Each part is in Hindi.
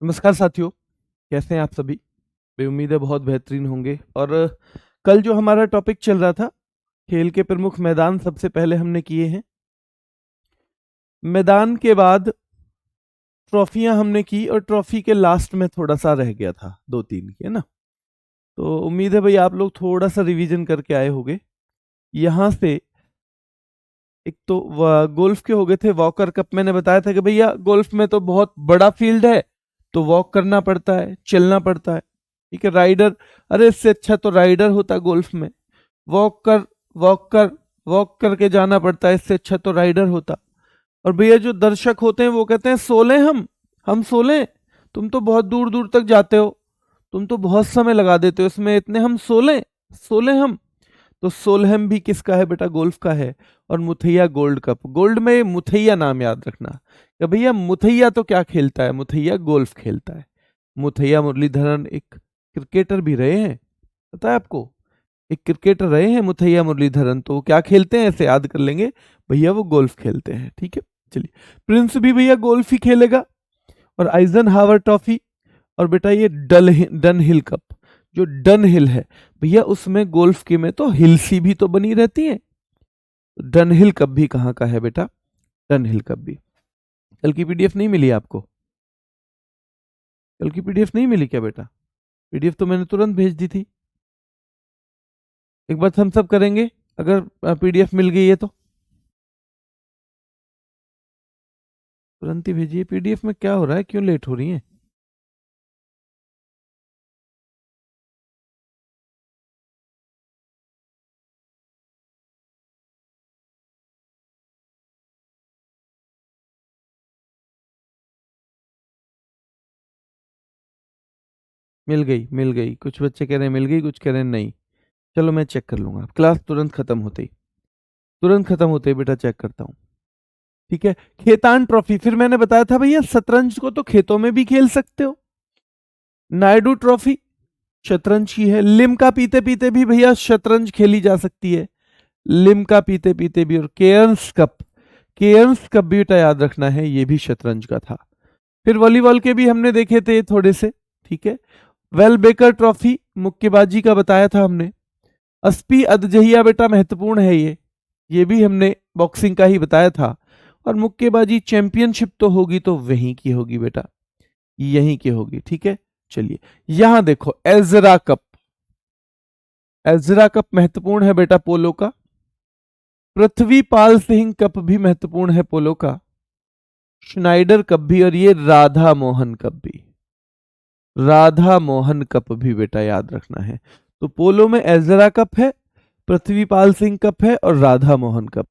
नमस्कार साथियों, कैसे हैं आप सभी? मैं उम्मीद है बहुत बेहतरीन होंगे। और कल जो हमारा टॉपिक चल रहा था, खेल के प्रमुख मैदान सबसे पहले हमने किए हैं। मैदान के बाद ट्रॉफियां हमने की और ट्रॉफी के लास्ट में थोड़ा सा रह गया था, 2-3 की, है ना। तो उम्मीद है भाई आप लोग थोड़ा सा रिवीजन करके आए होंगे। यहाँ से एक तो गोल्फ के हो गए थे। वॉकर कप मैंने बताया था कि भैया गोल्फ में तो बहुत बड़ा फील्ड है, तो वॉक करना पड़ता है, चलना पड़ता है। ठीक है, राइडर, अरे इससे अच्छा तो राइडर होता गोल्फ में। वॉक कर, वॉक कर, वॉक करके जाना पड़ता है, इससे अच्छा तो राइडर होता। और भैया जो दर्शक होते हैं वो कहते हैं सोले हम सोले, तुम तो बहुत दूर दूर तक जाते हो, तुम तो बहुत समय लगा देते हो इसमें, इतने हम सोले, सोले हम। तो सोलहम भी किसका है बेटा? गोल्फ का है। और मुथैया गोल्ड कप, गोल्ड में मुथैया नाम याद रखना कि भैया मुथैया तो क्या खेलता है, मुथैया गोल्फ खेलता है। मुथैया मुरलीधरन एक क्रिकेटर भी रहे हैं, पता है आपको? एक क्रिकेटर रहे हैं मुथैया मुरलीधरन। तो वो क्या खेलते हैं ऐसे याद कर लेंगे, भैया वो गोल्फ खेलते हैं। ठीक है, चलिए। प्रिंस भी भैया गोल्फ ही खेलेगा। और आइजन हावर ट्रॉफी, और बेटा ये डन हिल कप, जो डन हिल है भैया, उसमें गोल्फ की में तो हिल सी भी तो बनी रहती है। डन हिल कप भी कहाँ का है बेटा? डन हिल कप भी। कल की पीडीएफ नहीं मिली आपको? कल की पीडीएफ नहीं मिली क्या बेटा? पीडीएफ तो मैंने तुरंत भेज दी थी। एक बार हम सब करेंगे अगर पीडीएफ मिल गई है तो। तुरंत ही भेजिए। पीडीएफ में क्या हो रहा है, क्यों लेट हो रही है? मिल गई। कुछ बच्चे कह रहे हैं मिल गई, कुछ कह रहे हैं नहीं। चलो मैं चेक कर लूंगा, क्लास तुरंत खत्म होते ही, तुरंत खत्म होते ही बेटा चेक करता हूँ। ठीक है। खेतान ट्रॉफी, फिर मैंने बताया था भैया शतरंज को तो खेतों में भी खेल सकते हो। नायडू ट्रॉफी शतरंज की है। लिम्का पीते पीते भी भैया शतरंज खेली जा सकती है, लिम्का पीते पीते भी। और केयर्न्स कप, केयर्न्स कप भी बेटा याद रखना है, ये भी शतरंज का था। फिर वॉलीबॉल के भी हमने देखे थे थोड़े से। ठीक है। वेल बेकर ट्रॉफी मुक्केबाजी का बताया था हमने। अस्पी अदजहिया बेटा महत्वपूर्ण है ये भी हमने बॉक्सिंग का ही बताया था। और मुक्केबाजी चैंपियनशिप तो होगी तो वहीं की होगी बेटा, यहीं की होगी। ठीक है, चलिए। यहां देखो एजरा कप, एजरा कप महत्वपूर्ण है बेटा पोलो का। पृथ्वीपाल सिंह कप भी महत्वपूर्ण है पोलो का। श्नाइडर कप भी, और ये राधा मोहन कप भी, राधा मोहन कप भी बेटा याद रखना है। तो पोलो में एजरा कप है, पृथ्वीपाल सिंह कप है, और राधा मोहन कप।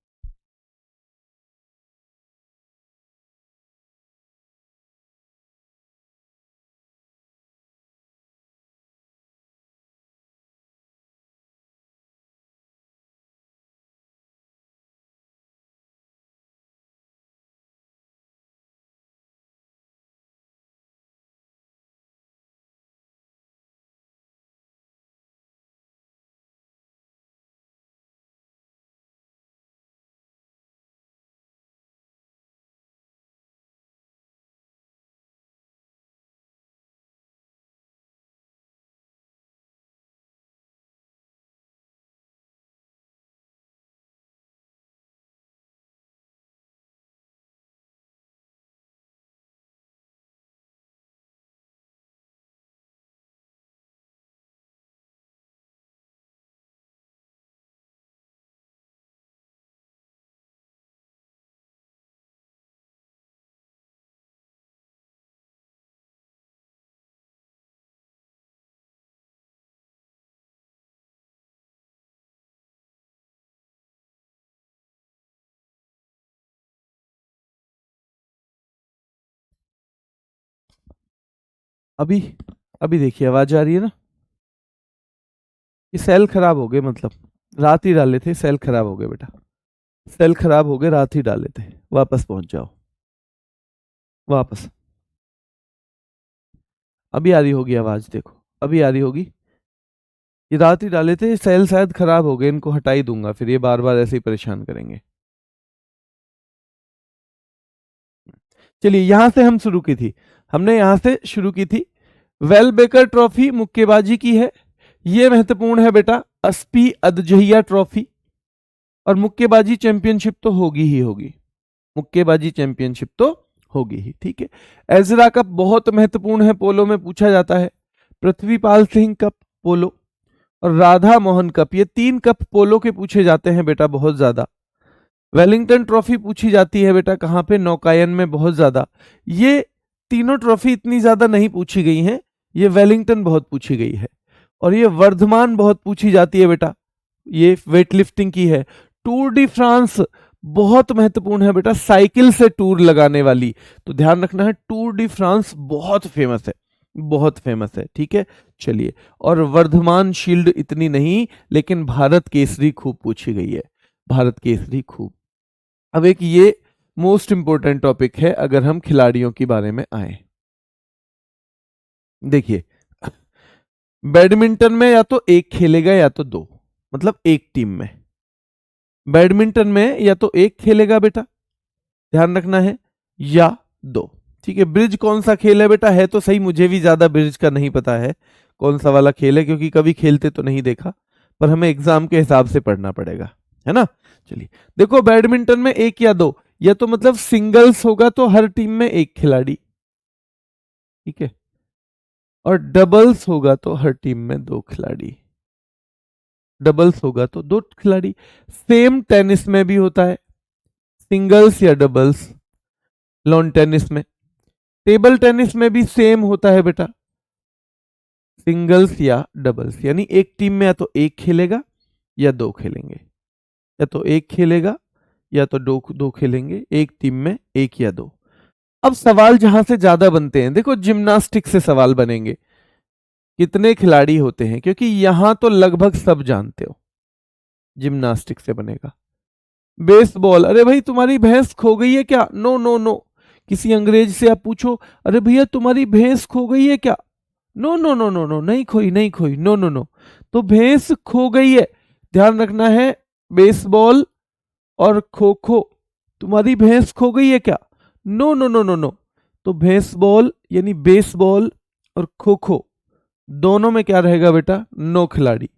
अभी अभी देखिए आवाज आ रही है ना? ये सेल खराब हो गए, मतलब रात ही डाले थे, सेल खराब हो गए बेटा, सेल खराब हो गए, रात ही डाले थे। वापस पहुंच जाओ, वापस। अभी आ रही होगी आवाज, देखो अभी आ रही होगी। ये रात ही डाले थे, सेल शायद खराब हो गए, इनको हटा ही दूंगा, फिर ये बार बार ऐसे ही परेशान करेंगे। चलिए, यहां से हम शुरू की थी। हमने यहां से शुरू की थी। वेल बेकर ट्रॉफी मुक्केबाजी की है, ये महत्वपूर्ण है बेटा। अस्पी अदजहिया ट्रॉफी, और मुक्केबाजी चैंपियनशिप तो होगी ही होगी, मुक्केबाजी चैंपियनशिप तो होगी ही, ठीक है। एजरा कप बहुत महत्वपूर्ण है, पोलो में पूछा जाता है। पृथ्वीपाल सिंह कप पोलो, और राधा मोहन कप, ये 3 कप पोलो के पूछे जाते हैं बेटा बहुत ज्यादा। वेलिंगटन ट्रॉफी पूछी जाती है बेटा कहां पे, नौकायन में बहुत ज्यादा। ये तीनों ट्रॉफी इतनी ज्यादा नहीं पूछी गई हैं, ये वेलिंगटन बहुत पूछी गई है। और ये वर्धमान बहुत पूछी जाती है बेटा, ये वेट लिफ्टिंग की है। टूर डी फ्रांस बहुत महत्वपूर्ण है बेटा, साइकिल से टूर लगाने वाली, तो ध्यान रखना है, टूर डी फ्रांस बहुत फेमस है, बहुत फेमस है, ठीक है। चलिए, और वर्धमान शील्ड इतनी नहीं, लेकिन भारत केसरी खूब पूछी गई है, भारत केसरी खूब। अब एक ये मोस्ट इंपोर्टेंट टॉपिक है अगर हम खिलाड़ियों के बारे में आए। देखिए, बैडमिंटन में या तो एक खेलेगा या तो 2, मतलब एक टीम में। बैडमिंटन में या तो एक खेलेगा बेटा, ध्यान रखना है, या 2, ठीक है। ब्रिज कौन सा खेल है बेटा, है तो सही, मुझे भी ज्यादा ब्रिज का नहीं पता है कौन सा वाला खेल है, क्योंकि कभी खेलते तो नहीं देखा, पर हमें एग्जाम के हिसाब से पढ़ना पड़ेगा, है ना। चलिए देखो, बैडमिंटन में 1 या 2, या तो मतलब सिंगल्स होगा तो हर टीम में 1 खिलाड़ी, ठीक है, और डबल्स होगा तो हर टीम में 2 खिलाड़ी, डबल्स होगा तो 2 खिलाड़ी। सेम टेनिस में भी होता है, सिंगल्स या डबल्स, लॉन टेनिस में। टेबल टेनिस में भी सेम होता है बेटा, सिंगल्स या डबल्स, यानी एक टीम में या तो 1 खेलेगा या 2 खेलेंगे, या तो 1 खेलेगा या तो 2 खेलेंगे, एक टीम में 1 या 2। अब सवाल जहां से ज्यादा बनते हैं, देखो जिम्नास्टिक से सवाल बनेंगे, कितने खिलाड़ी होते हैं, क्योंकि यहां तो लगभग सब जानते हो, जिम्नास्टिक से बनेगा। बेसबॉल, अरे भाई तुम्हारी भैंस खो गई है क्या, नो नो नो। किसी अंग्रेज से आप पूछो, अरे भैया तुम्हारी भैंस खो गई है क्या, no no no no no, नहीं खोई नहीं खोई, नो नो नो। तो भैंस खो गई है, ध्यान रखना है। बेसबॉल और खो खो, तुम्हारी भैंस खो गई है क्या, no no no no no. तो बेसबॉल यानी बेसबॉल और खो खो दोनों में क्या रहेगा बेटा, 9 खिलाड़ी,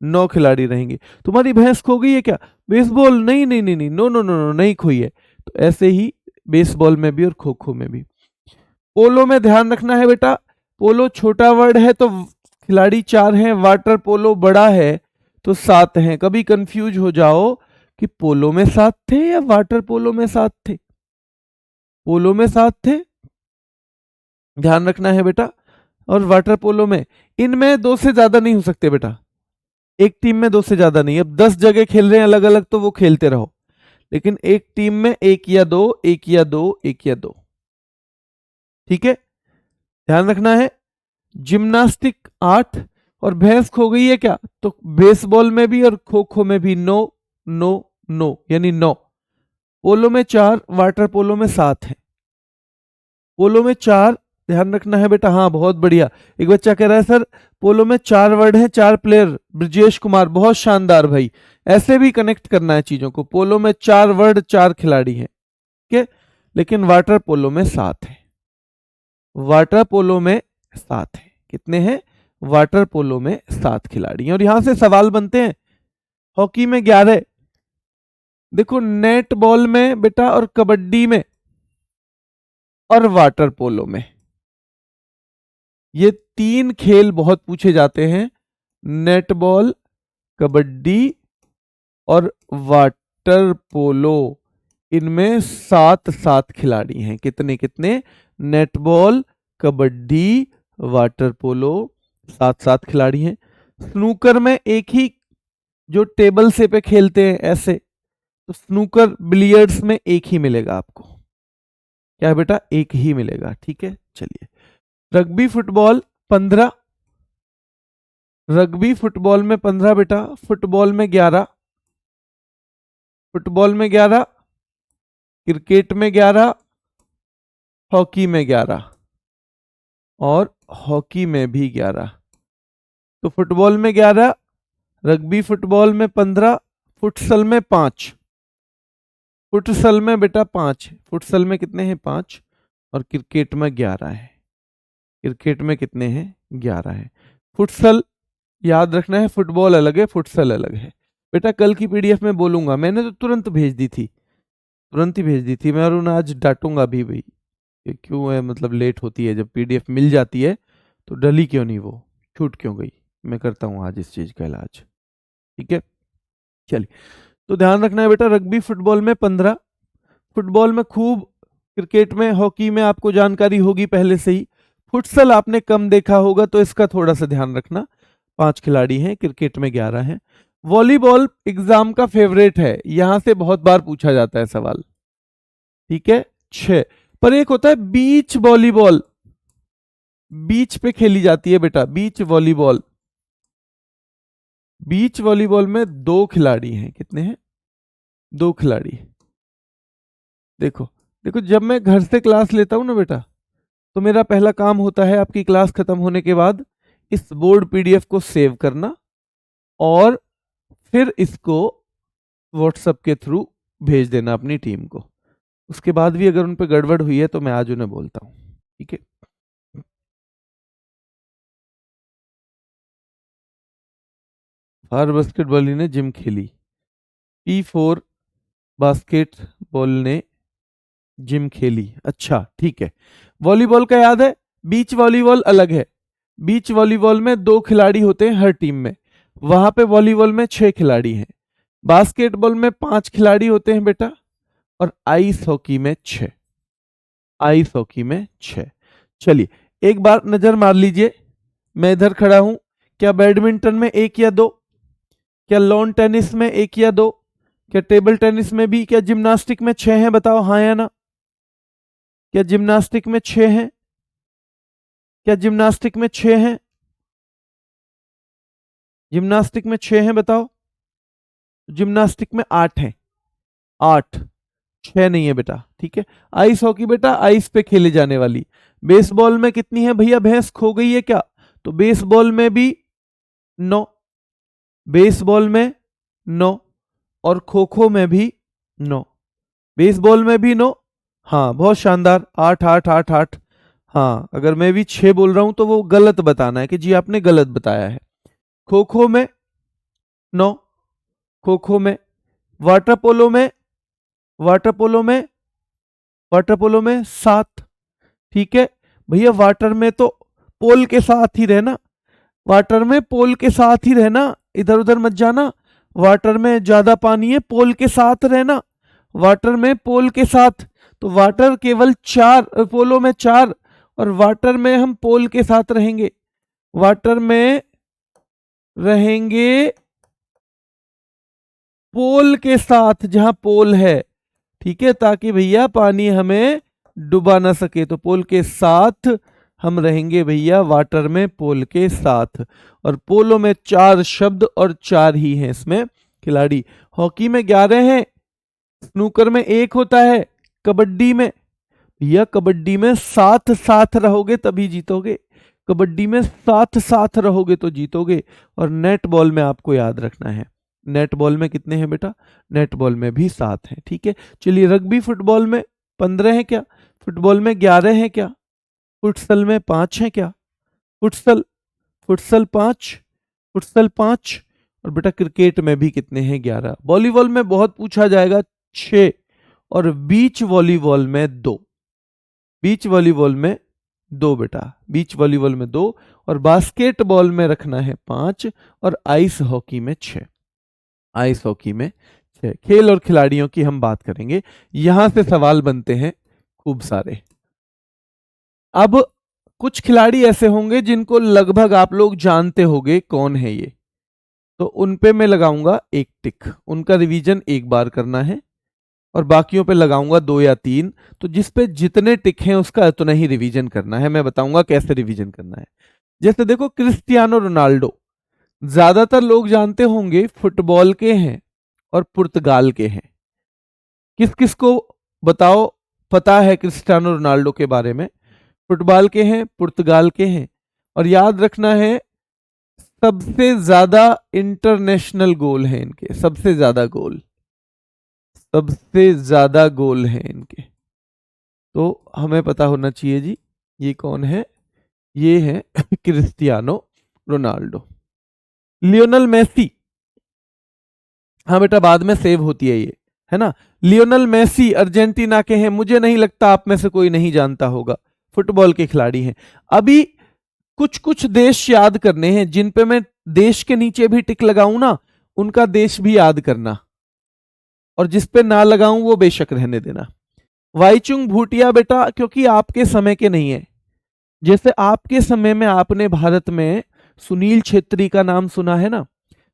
9 खिलाड़ी रहेंगे। तुम्हारी भैंस खो गई है क्या, बेसबॉल, नहीं नहीं नहीं नहीं, नो नो नो नो, नहीं खोई है। तो ऐसे ही बेसबॉल में भी और खो खो में भी। पोलो में ध्यान रखना है बेटा, पोलो छोटा वर्ड है तो खिलाड़ी 4 हैं, वाटर पोलो बड़ा है तो 7 हैं। कभी कंफ्यूज हो जाओ कि पोलो में 7 थे या वाटर पोलो में 7 थे, पोलो में 7 थे, ध्यान रखना है बेटा। और वाटर पोलो में, इनमें 2 से ज्यादा नहीं हो सकते बेटा, एक टीम में 2 से ज्यादा नहीं। अब 10 जगह खेल रहे हैं अलग अलग तो वो खेलते रहो, लेकिन एक टीम में 1 या 2, 1 या 2, 1 या 2, ठीक है, ध्यान रखना है। जिम्नास्टिक 8, और भैंस खो गई है क्या, तो बेसबॉल में भी और खो खो में भी 9 9 9, यानी 9। पोलो में 4, वाटर पोलो में 7 है। पोलो में 4, ध्यान रखना है बेटा, हाँ बहुत बढ़िया। एक बच्चा कह रहा है सर पोलो में 4 वर्ड हैं, 4 प्लेयर, ब्रजेश कुमार, बहुत शानदार भाई। ऐसे भी कनेक्ट करना है चीजों को, पोलो में 4 वर्ड 4 खिलाड़ी हैं, ठीक है, लेकिन वाटर पोलो में 7 है, वाटर पोलो में 7 है। कितने हैं, वाटर पोलो में 7 खिलाड़ी हैं। और यहां से सवाल बनते हैं, हॉकी में 11, देखो नेट बॉल में बेटा और कबड्डी में और वाटर पोलो में, ये 3 खेल बहुत पूछे जाते हैं, नेटबॉल, कबड्डी और वाटर पोलो। इनमें 7 खिलाड़ी हैं, कितने कितने, नेटबॉल, कबड्डी, वाटर पोलो, 7 खिलाड़ी हैं। स्नूकर में एक ही, जो टेबल से पे खेलते हैं ऐसे, तो स्नूकर बिलियर्ड्स में एक ही मिलेगा आपको, क्या है बेटा, एक ही मिलेगा, ठीक है। चलिए, रग्बी फुटबॉल 15, रग्बी फुटबॉल में 15 बेटा, फुटबॉल में 11, फुटबॉल में 11, क्रिकेट में 11, हॉकी में 11, और हॉकी में भी 11। तो फुटबॉल में 11, रग्बी फुटबॉल में 15, फुटसल में 5, फुटसल में बेटा 5, फुटसल में कितने हैं, 5, और क्रिकेट में 11 है। क्रिकेट में कितने हैं? 11 हैं। फुटसल याद रखना है, फुटबॉल अलग है, फुटसल अलग है। बेटा कल की पीडीएफ में बोलूंगा, मैंने तो तुरंत भेज दी थी, तुरंत ही भेज दी थी मैं, और उन्हें आज डांटूंगा भी भाई कि क्यों है, मतलब लेट होती है, जब पीडीएफ मिल जाती है तो डली क्यों नहीं, वो छूट क्यों गई। मैं करता हूँ आज इस चीज का इलाज, ठीक है। चलिए, तो ध्यान रखना है बेटा, रग्बी फुटबॉल में 15, फुटबॉल में खूब, क्रिकेट में, हॉकी में आपको जानकारी होगी पहले से ही, फुटसल आपने कम देखा होगा तो इसका थोड़ा सा ध्यान रखना। 5 खिलाड़ी हैं, क्रिकेट में 11 हैं। वॉलीबॉल एग्जाम का फेवरेट है, यहां से बहुत बार पूछा जाता है सवाल, ठीक है, 6। पर एक होता है बीच वॉलीबॉल, बीच पे खेली जाती है बेटा, बीच वॉलीबॉल। बीच वॉलीबॉल में 2 खिलाड़ी हैं, कितने हैं? 2 खिलाड़ी। देखो देखो, जब मैं घर से क्लास लेता हूं ना बेटा, तो मेरा पहला काम होता है आपकी क्लास खत्म होने के बाद इस बोर्ड पीडीएफ को सेव करना, और फिर इसको व्हाट्सएप के थ्रू भेज देना अपनी टीम को। उसके बाद भी अगर उन पर गड़बड़ हुई है तो मैं आज उन्हें बोलता हूं, ठीक है। फार बास्केटबॉल ने जिम खेली, P4 बास्केटबॉल ने जिम खेली, अच्छा ठीक है। वॉलीबॉल का याद है, बीच वॉलीबॉल अलग है। बीच वॉलीबॉल में 2 खिलाड़ी होते हैं हर टीम में, वहां पे वॉलीबॉल में 6 खिलाड़ी हैं। बास्केटबॉल में 5 खिलाड़ी होते हैं बेटा, और आइस हॉकी में 6, आइस हॉकी में 6। चलिए, एक बार नजर मार लीजिए, मैं इधर खड़ा हूं, क्या बैडमिंटन में 1 या 2, क्या लॉन टेनिस में 1 या 2, क्या टेबल टेनिस में भी, क्या जिम्नास्टिक में 6 हैं? बताओ हाँ या ना। क्या जिम्नास्टिक में 6 हैं? क्या जिम्नास्टिक में 6 हैं? जिम्नास्टिक में 6 हैं, बताओ। जिम्नास्टिक में 8 हैं, 8, 6 नहीं है बेटा, ठीक है। आइस हॉकी बेटा आइस पे खेले जाने वाली। बेसबॉल में कितनी है भैया? भैंस खो गई है क्या? तो बेसबॉल में भी 9, बेसबॉल में 9, और खो खो में भी 9, बेसबॉल में भी 9। हाँ बहुत शानदार, 8 8 8 8। हाँ, अगर मैं भी 6 बोल रहा हूं तो वो गलत बताना है कि जी आपने गलत बताया है। खो खो में 9, खो खो में। वाटर पोलो में, वाटर पोलो में, वाटर पोलो में 7, ठीक है। भैया वाटर में तो पोल के साथ ही रहना, वाटर में पोल के साथ ही रहना, इधर उधर मत जाना। वाटर में ज्यादा पानी है, पोल के साथ रहना, वाटर में पोल के साथ। तो वाटर केवल 4, पोलो में 4, और वाटर में हम पोल के साथ रहेंगे, वाटर में रहेंगे पोल के साथ, जहां पोल है, ठीक है, ताकि भैया पानी हमें डुबा ना सके। तो पोल के साथ हम रहेंगे भैया, वाटर में पोल के साथ। और पोलो में 4 शब्द और 4 ही हैं इसमें खिलाड़ी। हॉकी में 11 हैं, स्नूकर में 1 होता है, कबड्डी में भैया, कबड्डी में साथ साथ रहोगे तभी जीतोगे, कबड्डी में साथ साथ रहोगे तो जीतोगे। और नेट बॉल में आपको याद रखना है, नेट बॉल में कितने हैं बेटा? नेट बॉल में भी 7 हैं, ठीक है। चलिए, रग्बी फुटबॉल में 15 हैं क्या? फुटबॉल में 11 हैं क्या? फुटसल में 5 हैं क्या? Futsal, futsal 5, futsal 5। और बेटा क्रिकेट में भी कितने हैं? 11। वॉलीबॉल में बहुत पूछा जाएगा, 6, और बीच वॉलीबॉल में 2, बीच वॉलीबॉल में 2 बेटा, बीच वॉलीबॉल में 2, और बास्केटबॉल में रखना है 5, और आइस हॉकी में 6, आइस हॉकी में 6। खेल और खिलाड़ियों की हम बात करेंगे, यहां से सवाल बनते हैं खूब सारे। अब कुछ खिलाड़ी ऐसे होंगे जिनको लगभग आप लोग जानते होंगे कौन है ये, तो उन पे मैं लगाऊंगा 1 टिक, उनका रिवीजन एक बार करना है, और बाकियों पे लगाऊंगा 2 या 3। तो जिस पे जितने टिक हैं उसका उतना ही रिवीजन करना है, मैं बताऊंगा कैसे रिवीजन करना है। जैसे देखो, क्रिस्टियानो रोनाल्डो ज्यादातर लोग जानते होंगे फुटबॉल के हैं और पुर्तगाल के हैं। किस किस को बताओ पता है क्रिस्टियानो रोनाल्डो के बारे में? फुटबॉल के हैं, पुर्तगाल के हैं, और याद रखना है सबसे ज्यादा इंटरनेशनल गोल हैं इनके, सबसे ज्यादा गोल, सबसे ज्यादा गोल हैं इनके। तो हमें पता होना चाहिए जी ये कौन है, ये है क्रिस्टियानो रोनाल्डो। लियोनल मेसी, हाँ बेटा बाद में सेव होती है ये, है ना। लियोनल मेसी अर्जेंटीना के हैं, मुझे नहीं लगता आप में से कोई नहीं जानता होगा, फुटबॉल के खिलाड़ी हैं। अभी कुछ कुछ देश याद करने हैं, जिन पे मैं देश के नीचे भी टिक लगाऊं ना, उनका देश भी याद करना, और जिस पे ना लगाऊं वो बेशक रहने देना। वाईचुंग भूटिया बेटा क्योंकि आपके समय के नहीं है, जैसे आपके समय में आपने भारत में सुनील छेत्री का नाम सुना है ना,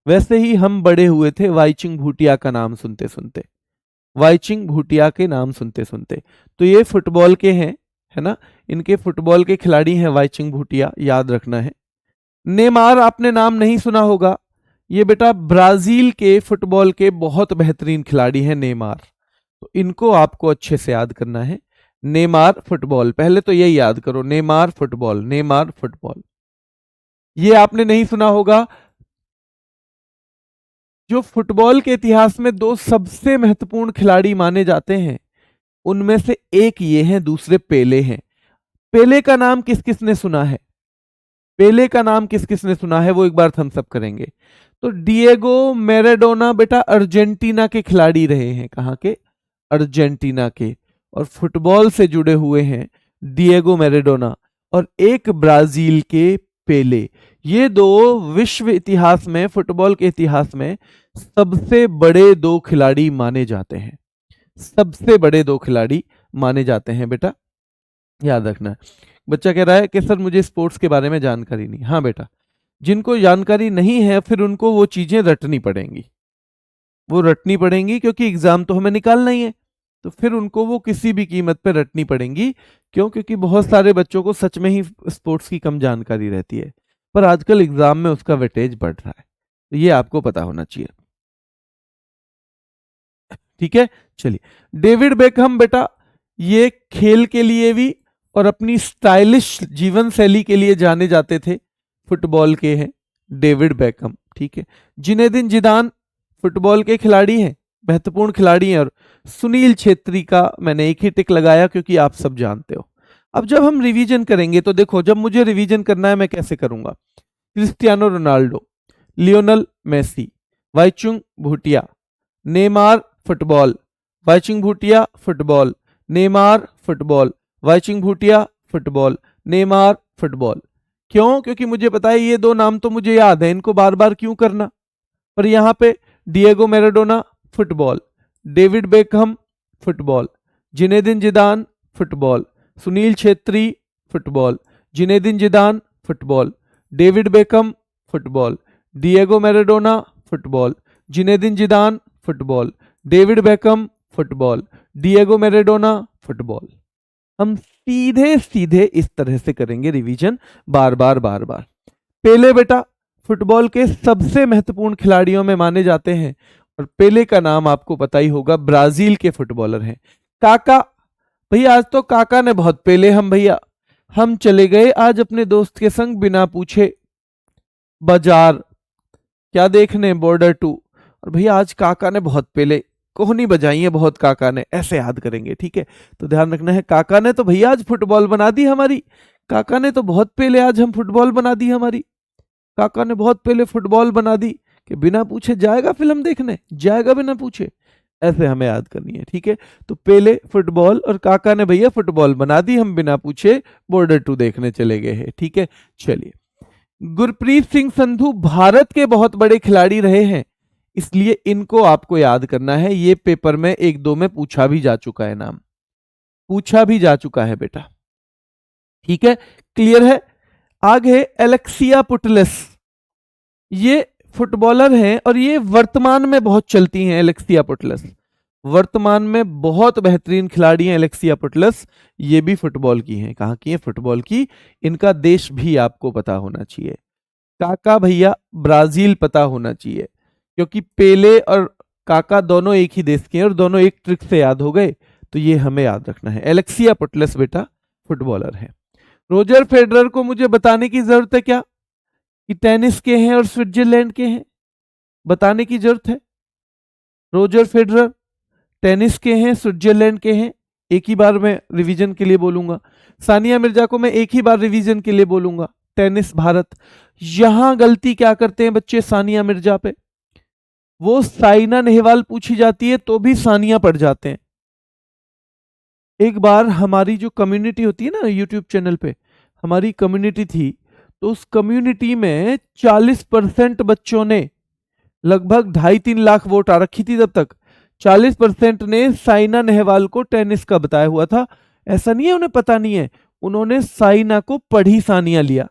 वैसे ही हम बड़े हुए थे वाईचुंग भूटिया का नाम सुनते सुनते, वाईचिंग भूटिया के नाम सुनते सुनते। तो ये फुटबॉल के हैं, है ना, इनके फुटबॉल के खिलाड़ी हैं वाईचिंग भूटिया, याद रखना है। नेमार आपने नाम नहीं सुना होगा, ये बेटा ब्राजील के फुटबॉल के बहुत बेहतरीन खिलाड़ी हैं नेमार, तो इनको आपको अच्छे से याद करना है। नेमार फुटबॉल, पहले तो यही याद करो, नेमार फुटबॉल, नेमार फुटबॉल। ये आपने नहीं सुना होगा, जो फुटबॉल के इतिहास में दो सबसे महत्वपूर्ण खिलाड़ी माने जाते हैं, उनमें से एक ये हैं, दूसरे पेले हैं। पेले का नाम किस किस ने सुना है, पेले का नाम किस किस ने सुना है, वो एक बार थम्स अप करेंगे। तो डिएगो मैराडोना बेटा अर्जेंटीना के खिलाड़ी रहे हैं, कहां के, अर्जेंटीना के, और फुटबॉल से जुड़े हुए हैं डिएगो मैराडोना, और एक ब्राजील के पेले। ये दो विश्व इतिहास में, फुटबॉल के इतिहास में सबसे बड़े दो खिलाड़ी माने जाते हैं, सबसे बड़े दो खिलाड़ी माने जाते हैं बेटा, याद रखना है। बच्चा कह रहा है कि सर मुझे स्पोर्ट्स के बारे में जानकारी नहीं। हाँ बेटा, जिनको जानकारी नहीं है फिर उनको वो चीजें रटनी पड़ेंगी, वो रटनी पड़ेंगी, क्योंकि एग्जाम तो हमें निकालना ही है, तो फिर उनको वो किसी भी कीमत पर रटनी पड़ेंगी। क्यों? क्योंकि बहुत सारे बच्चों को सच में ही स्पोर्ट्स की कम जानकारी रहती है, पर आजकल एग्जाम में उसका वेटेज बढ़ रहा है, तो ये आपको पता होना चाहिए। ठीक है, चलिए। डेविड बेकहम बेटा, ये खेल के लिए भी और अपनी स्टाइलिश जीवन शैली के लिए जाने जाते थे, फुटबॉल के हैं डेविड बेकहम। ठीक है, जिनेदिन जिदान फुटबॉल के खिलाड़ी हैं, महत्वपूर्ण खिलाड़ी हैं, और सुनील छेत्री का मैंने एक ही टिक लगाया क्योंकि आप सब जानते हो। अब जब हम रिवीजन करेंगे तो देखो, जब मुझे रिवीजन करना है मैं कैसे करूंगा। Cristiano Ronaldo, Lionel Messi, Baichung Bhutia, Neymar football, Baichung Bhutia football, Neymar football, Baichung Bhutia football, Neymar football. क्यों? क्योंकि मुझे पता है ये दो नाम तो मुझे याद है, इनको बार बार क्यों करना। पर यहां पे Diego Maradona football, David Beckham football, Zinedine Zidane football, Sunil Chhetri football, Zinedine Zidane football, David Beckham football, Diego Maradona football, Zinedine Zidane football, David Beckham football, Diego Maradona football. हम सीधे सीधे इस तरह से करेंगे रिवीजन, बार बार बार बार। पेले बेटा फुटबॉल के सबसे महत्वपूर्ण खिलाड़ियों में माने जाते हैं, और पेले का नाम आपको पता ही होगा, ब्राजील के फुटबॉलर हैं। काका, भैया आज तो काका ने बहुत पेले हम भैया, हम चले गए आज अपने दोस्त के संग बिना पूछे बाजार, क्या देखने, बॉर्डर 2। और भैया आज काका ने बहुत पेले, कोहनी बजाई है बहुत काका ने, ऐसे याद करेंगे। ठीक है, तो ध्यान रखना है, काका ने तो भैया आज फुटबॉल बना दी हमारी, काका ने तो बहुत पहले आज हम फुटबॉल बना दी हमारी, काका ने बहुत पहले फुटबॉल बना दी, कि बिना पूछे जाएगा फिल्म देखने, जाएगा बिना पूछे, ऐसे हमें याद करनी है। ठीक है, तो पहले फुटबॉल, और काका ने भैया फुटबॉल बना दी, हम बिना पूछे बॉर्डर 2 देखने चले गए हैं। ठीक है, चलिए। गुरप्रीत सिंह संधू भारत के बहुत बड़े खिलाड़ी रहे हैं, इसलिए इनको आपको याद करना है, ये पेपर में एक दो में पूछा भी जा चुका है, नाम पूछा भी जा चुका है बेटा। ठीक है, क्लियर है। आगे एलेक्सिया पुटलेस, ये फुटबॉलर हैं और ये वर्तमान में बहुत चलती हैं। एलेक्सिया पुटलेस वर्तमान में बहुत बेहतरीन खिलाड़ी हैं। एलेक्सिया पुटलेस ये भी फुटबॉल की हैं। कहाँ की हैं? फुटबॉल की। इनका देश भी आपको पता होना चाहिए। काका भैया ब्राजील पता होना चाहिए, क्योंकि पेले और काका दोनों एक ही देश के हैं और दोनों एक ट्रिक से याद हो गए, तो ये हमें याद रखना है। एलेक्सिया पुटलेस बेटा फुटबॉलर है। रोजर फेडरर को मुझे बताने की जरूरत है क्या कि टेनिस के हैं और स्विट्जरलैंड के हैं? बताने की जरूरत है? रोजर फेडरर टेनिस के हैं, स्विट्जरलैंड के हैं, एक ही बार मैं रिवीजन के लिए बोलूंगा। सानिया मिर्जा को मैं एक ही बार रिवीजन के लिए बोलूंगा। टेनिस भारत। यहां गलती क्या करते हैं बच्चे सानिया मिर्जा पे, वो साइना नेहवाल पूछी जाती है तो भी सानिया पढ़ जाते हैं। एक बार हमारी जो कम्युनिटी होती है ना यूट्यूब चैनल पे, हमारी कम्युनिटी थी, तो उस कम्युनिटी में 40% बच्चों ने, लगभग 2.5-3 लाख वोट आ रखी थी तब तक, 40% ने साइना नेहवाल को टेनिस का बताया हुआ था। ऐसा नहीं है उन्हें पता नहीं है, उन्होंने साइना को पढ़ी सानिया लिया।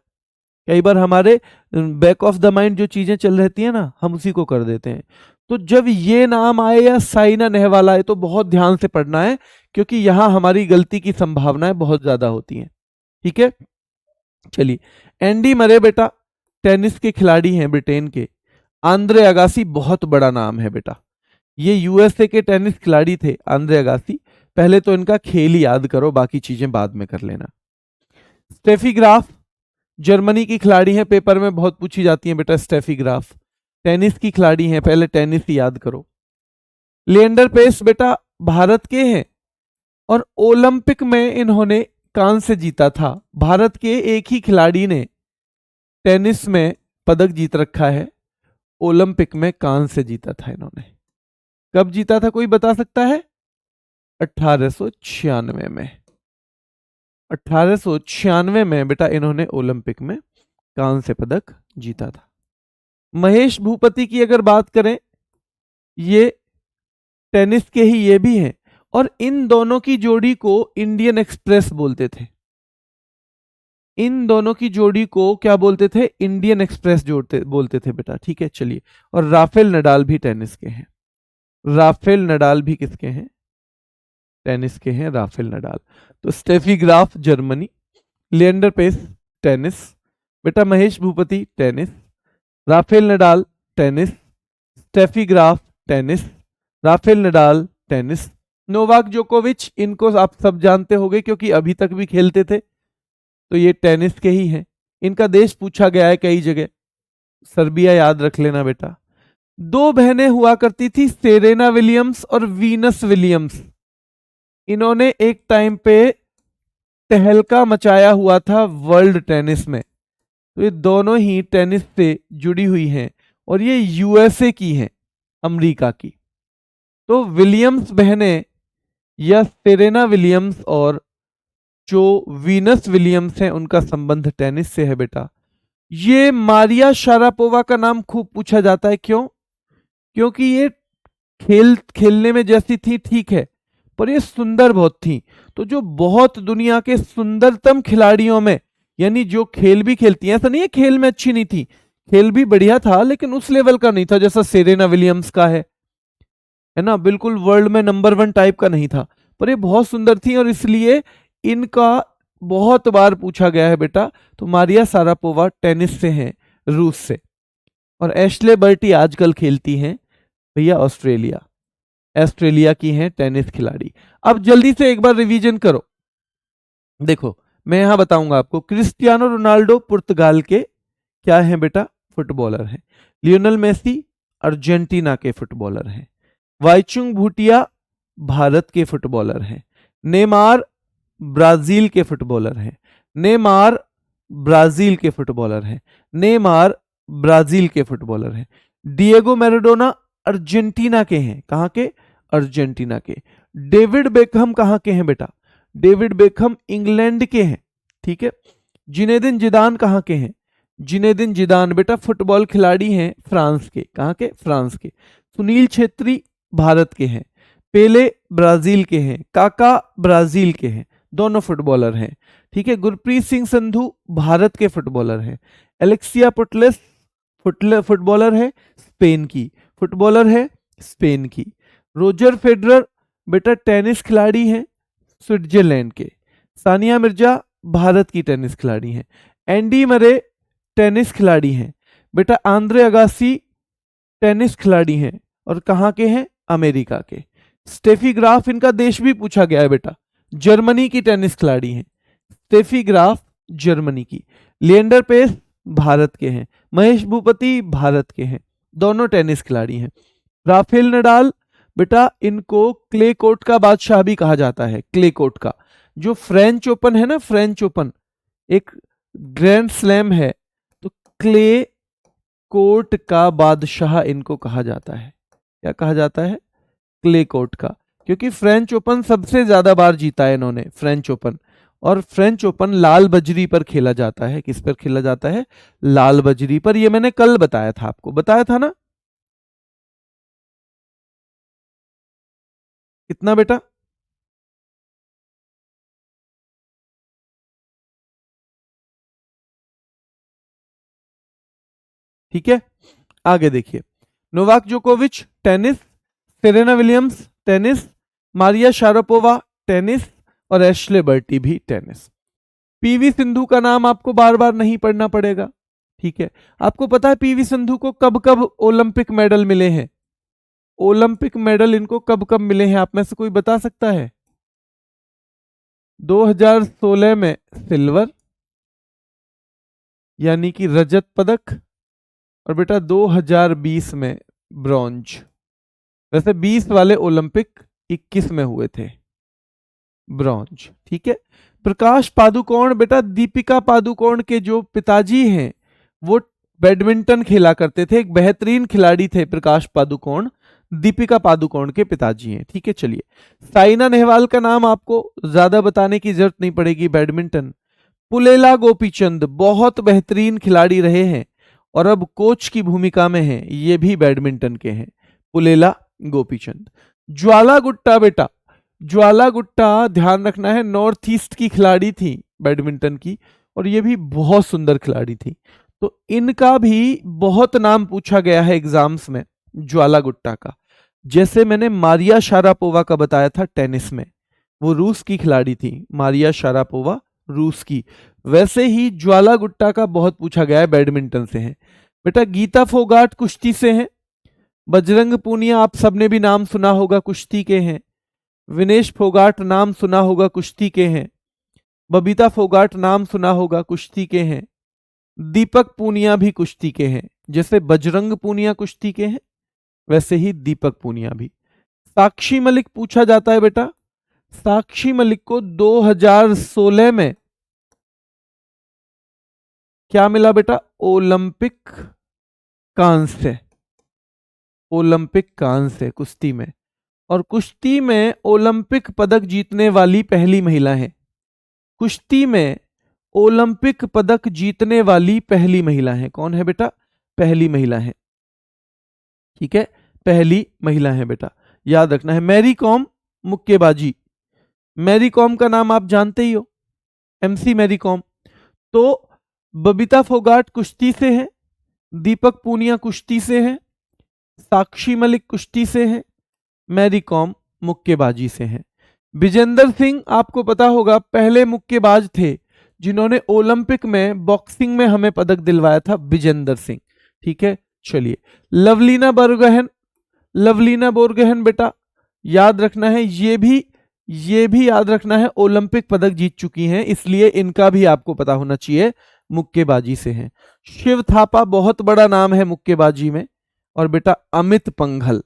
कई बार हमारे बैक ऑफ द माइंड जो चीजें चल रहती है ना, हम उसी को कर देते हैं। तो जब ये नाम आए या साइना नेहवाल आए तो बहुत ध्यान से पढ़ना है, क्योंकि यहां हमारी गलती की संभावनाएं बहुत ज्यादा होती हैं। ठीक है, चलिए। एंडी मरे बेटा टेनिस के खिलाड़ी हैं ब्रिटेन के। आंद्रे अगासी बहुत बड़ा नाम है बेटा, ये यूएसए के टेनिस खिलाड़ी थे आंद्रे अगासी। पहले तो इनका खेल ही याद करो, बाकी चीजें बाद में कर लेना। स्टेफी ग्राफ जर्मनी की खिलाड़ी हैं, पेपर में बहुत पूछी जाती हैं बेटा स्टेफी ग्राफ। टेनिस की खिलाड़ी हैं, पहले टेनिस ही याद करो। लिएंडर पेस बेटा भारत के हैं और ओलंपिक में इन्होंने कांस्य जीता था। भारत के एक ही खिलाड़ी ने टेनिस में पदक जीत रखा है, ओलंपिक में कांस्य जीता था इन्होंने। कब जीता था कोई बता सकता है? 1896 में। 1896 में बेटा इन्होंने ओलंपिक में कांस्य पदक जीता था। महेश भूपति की अगर बात करें, ये टेनिस के ही ये भी हैं, और इन दोनों की जोड़ी को इंडियन एक्सप्रेस बोलते थे। इन दोनों की जोड़ी को क्या बोलते थे? इंडियन एक्सप्रेस जोड़ते बोलते थे बेटा। ठीक है, चलिए। और राफेल नडाल भी टेनिस के हैं। राफेल नडाल भी किसके हैं? टेनिस के हैं राफेल नडाल। तो Steffi Graf Germany, Leander Paes tennis, बेटा Mahesh Bhupathi tennis, Rafael Nadal tennis, Steffi Graf tennis, Rafael Nadal tennis. Novak जोकोविच, इनको आप सब जानते होंगे क्योंकि अभी तक भी खेलते थे, तो ये टेनिस के ही हैं। इनका देश पूछा गया है कई जगह, सर्बिया याद रख लेना बेटा। दो बहनें हुआ करती थी, सेरेना विलियम्स और वीनस विलियम्स। इन्होंने एक टाइम पे तहलका मचाया हुआ था वर्ल्ड टेनिस में। तो ये दोनों ही टेनिस से जुड़ी हुई हैं और ये यूएसए की हैं, अमेरिका की। तो विलियम्स बहनें या सेरेना विलियम्स और जो वीनस विलियम्स हैं, उनका संबंध टेनिस से है बेटा। ये मारिया शारापोवा का नाम खूब पूछा जाता है। क्यों? क्योंकि ये खेलने में जैसी थी ठीक है, पर ये सुंदर बहुत थी। तो जो बहुत दुनिया के सुंदरतम खिलाड़ियों में, यानी जो खेल भी खेलती हैं, ऐसा नहीं है खेल में अच्छी नहीं थी, खेल भी बढ़िया था, लेकिन उस लेवल का नहीं था जैसा सेरेना विलियम्स का है ना, बिल्कुल वर्ल्ड में नंबर 1 टाइप का नहीं था, पर ये बहुत सुंदर थी और इसलिए इनका बहुत बार पूछा गया है बेटा। तो मारिया शारापोवा टेनिस से हैं, रूस से। और एशले बर्टी आजकल खेलती हैं भैया ऑस्ट्रेलिया की हैं टेनिस खिलाड़ी। अब जल्दी से एक बार रिवीजन करो। देखो मैं यहां बताऊंगा आपको। क्रिस्टियानो रोनाल्डो पुर्तगाल के क्या हैं बेटा? फुटबॉलर हैं। लियोनेल मेसी अर्जेंटीना के फुटबॉलर हैं। वाईचुंग भूटिया भारत के फुटबॉलर हैं। नेमार ब्राजील के फुटबॉलर हैं। नेमार ब्राजील के फुटबॉलर हैं। नेमार ब्राजील के फुटबॉलर हैं। डिएगो मैराडोना अर्जेंटीना के हैं। कहां के? अर्जेंटीना के। डेविड बेकहम कहां के हैं बेटा? डेविड बेकहम इंग्लैंड के हैं। ठीक है। जिनेदिन जिदान कहां के हैं? जिनेदिन जिदान बेटा फुटबॉल खिलाड़ी हैं फ्रांस के। कहां के? फ्रांस के। सुनील छेत्री भारत के हैं। पेले ब्राजील के हैं। काका ब्राजील के हैं। दोनों फुटबॉलर हैं। ठीक है। गुरप्रीत सिंह संधू भारत के फुटबॉलर हैं। एलेक्सिया पुटलेस फुटबॉलर है स्पेन की, फुटबॉलर है स्पेन की। रोजर फेडरर बेटा टेनिस खिलाड़ी हैं स्विट्जरलैंड के। सानिया मिर्जा भारत की टेनिस खिलाड़ी हैं। एंडी मरे टेनिस खिलाड़ी हैं बेटा। आंद्रे अगासी टेनिस खिलाड़ी हैं और कहां के हैं? अमेरिका के। स्टेफी ग्राफ, इनका देश भी पूछा गया है बेटा, जर्मनी की टेनिस खिलाड़ी हैं। स्टेफी ग्राफ जर्मनी की। लिएंडर पेस भारत के हैं। महेश भूपति भारत के हैं, दोनों टेनिस खिलाड़ी हैं। राफेल नडाल बेटा इनको क्ले कोर्ट का बादशाह भी कहा जाता है। क्ले कोर्ट का जो फ्रेंच ओपन है ना, फ्रेंच ओपन एक ग्रैंड स्लैम है, तो क्ले कोर्ट का बादशाह इनको कहा जाता है। क्या कहा जाता है? क्ले कोर्ट का, क्योंकि फ्रेंच ओपन सबसे ज्यादा बार जीता है इन्होंने, फ्रेंच ओपन। और फ्रेंच ओपन लाल बजरी पर खेला जाता है। किस पर खेला जाता है? लाल बजरी पर। ये मैंने कल बताया था, आपको बताया था ना। कितना बेटा? ठीक है, आगे देखिए। नोवाक जोकोविच tennis, Serena Williams tennis, Maria Sharapova tennis, और एश्ले बर्टी भी टेनिस। पीवी सिंधु का नाम आपको बार बार नहीं पढ़ना पड़ेगा। ठीक है, आपको पता है पीवी सिंधु को कब कब ओलंपिक मेडल मिले हैं? ओलंपिक मेडल इनको कब कब मिले हैं, आप में से कोई बता सकता है? 2016 में सिल्वर यानी कि रजत पदक, और बेटा 2020 में ब्रॉन्ज। वैसे 20 वाले ओलंपिक 21 में हुए थे, ब्रॉन्ज। ठीक है, प्रकाश पादुकोण, बेटा दीपिका पादुकोण के जो पिताजी हैं वो बैडमिंटन खेला करते थे, एक बेहतरीन खिलाड़ी थे प्रकाश पादुकोण, दीपिका पादुकोण के पिताजी हैं। ठीक है, चलिए। साइना नेहवाल का नाम आपको ज्यादा बताने की जरूरत नहीं पड़ेगी, बैडमिंटन। पुलेला गोपीचंद बहुत बेहतरीन खिलाड़ी रहे हैं और अब कोच की भूमिका में हैं, ये भी बैडमिंटन के हैं, पुलेला गोपीचंद। ज्वाला गुट्टा, बेटा ज्वाला गुट्टा ध्यान रखना है, नॉर्थ ईस्ट की खिलाड़ी थी बैडमिंटन की, और ये भी बहुत सुंदर खिलाड़ी थी। तो इनका भी बहुत नाम पूछा गया है एग्जाम्स में, ज्वाला गुट्टा का। जैसे मैंने मारिया शारापोवा का बताया था टेनिस में, वो रूस की खिलाड़ी थी, मारिया शारापोवा रूस की, वैसे ही ज्वाला गुट्टा का बहुत पूछा गया है, बैडमिंटन से है। बेटा गीता फोगाट कुश्ती से हैं, बजरंग पूनिया आप सबने भी नाम सुना होगा, कुश्ती के हैं। विनेश फोगाट नाम सुना होगा, कुश्ती के हैं। बबीता फोगाट नाम सुना होगा, कुश्ती के हैं। दीपक पूनिया भी कुश्ती के हैं, जैसे बजरंग पूनिया कुश्ती के हैं वैसे ही दीपक पूनिया भी। साक्षी मलिक पूछा जाता है बेटा, साक्षी मलिक को 2016 में क्या मिला बेटा? ओलंपिक कांस्य, ओलंपिक कांस्य कुश्ती में। और कुश्ती में ओलंपिक पदक जीतने वाली पहली महिला है, कुश्ती में ओलंपिक पदक जीतने वाली पहली महिला है। कौन है बेटा? पहली महिला है। ठीक है, पहली महिला है बेटा, याद रखना है। मैरी कॉम मुक्केबाजी, मैरी कॉम का नाम आप जानते ही हो, एमसी मैरी कॉम। तो बबीता फोगाट कुश्ती से है, दीपक पूनिया कुश्ती से है, साक्षी मलिक कुश्ती से है, मैरी कॉम मुक्केबाजी से है। विजेंदर सिंह आपको पता होगा पहले मुक्केबाज थे जिन्होंने ओलंपिक में बॉक्सिंग में हमें पदक दिलवाया था, विजेंदर सिंह। ठीक है, चलिए। लवलीना बोरगोहेन, लवलीना बोरगोहेन बेटा याद रखना है, ये भी याद रखना है ओलंपिक पदक जीत चुकी हैं, इसलिए इनका भी आपको पता होना चाहिए, मुक्केबाजी से हैं। शिव थापा बहुत बड़ा नाम है मुक्केबाजी में। और बेटा अमित पंघल,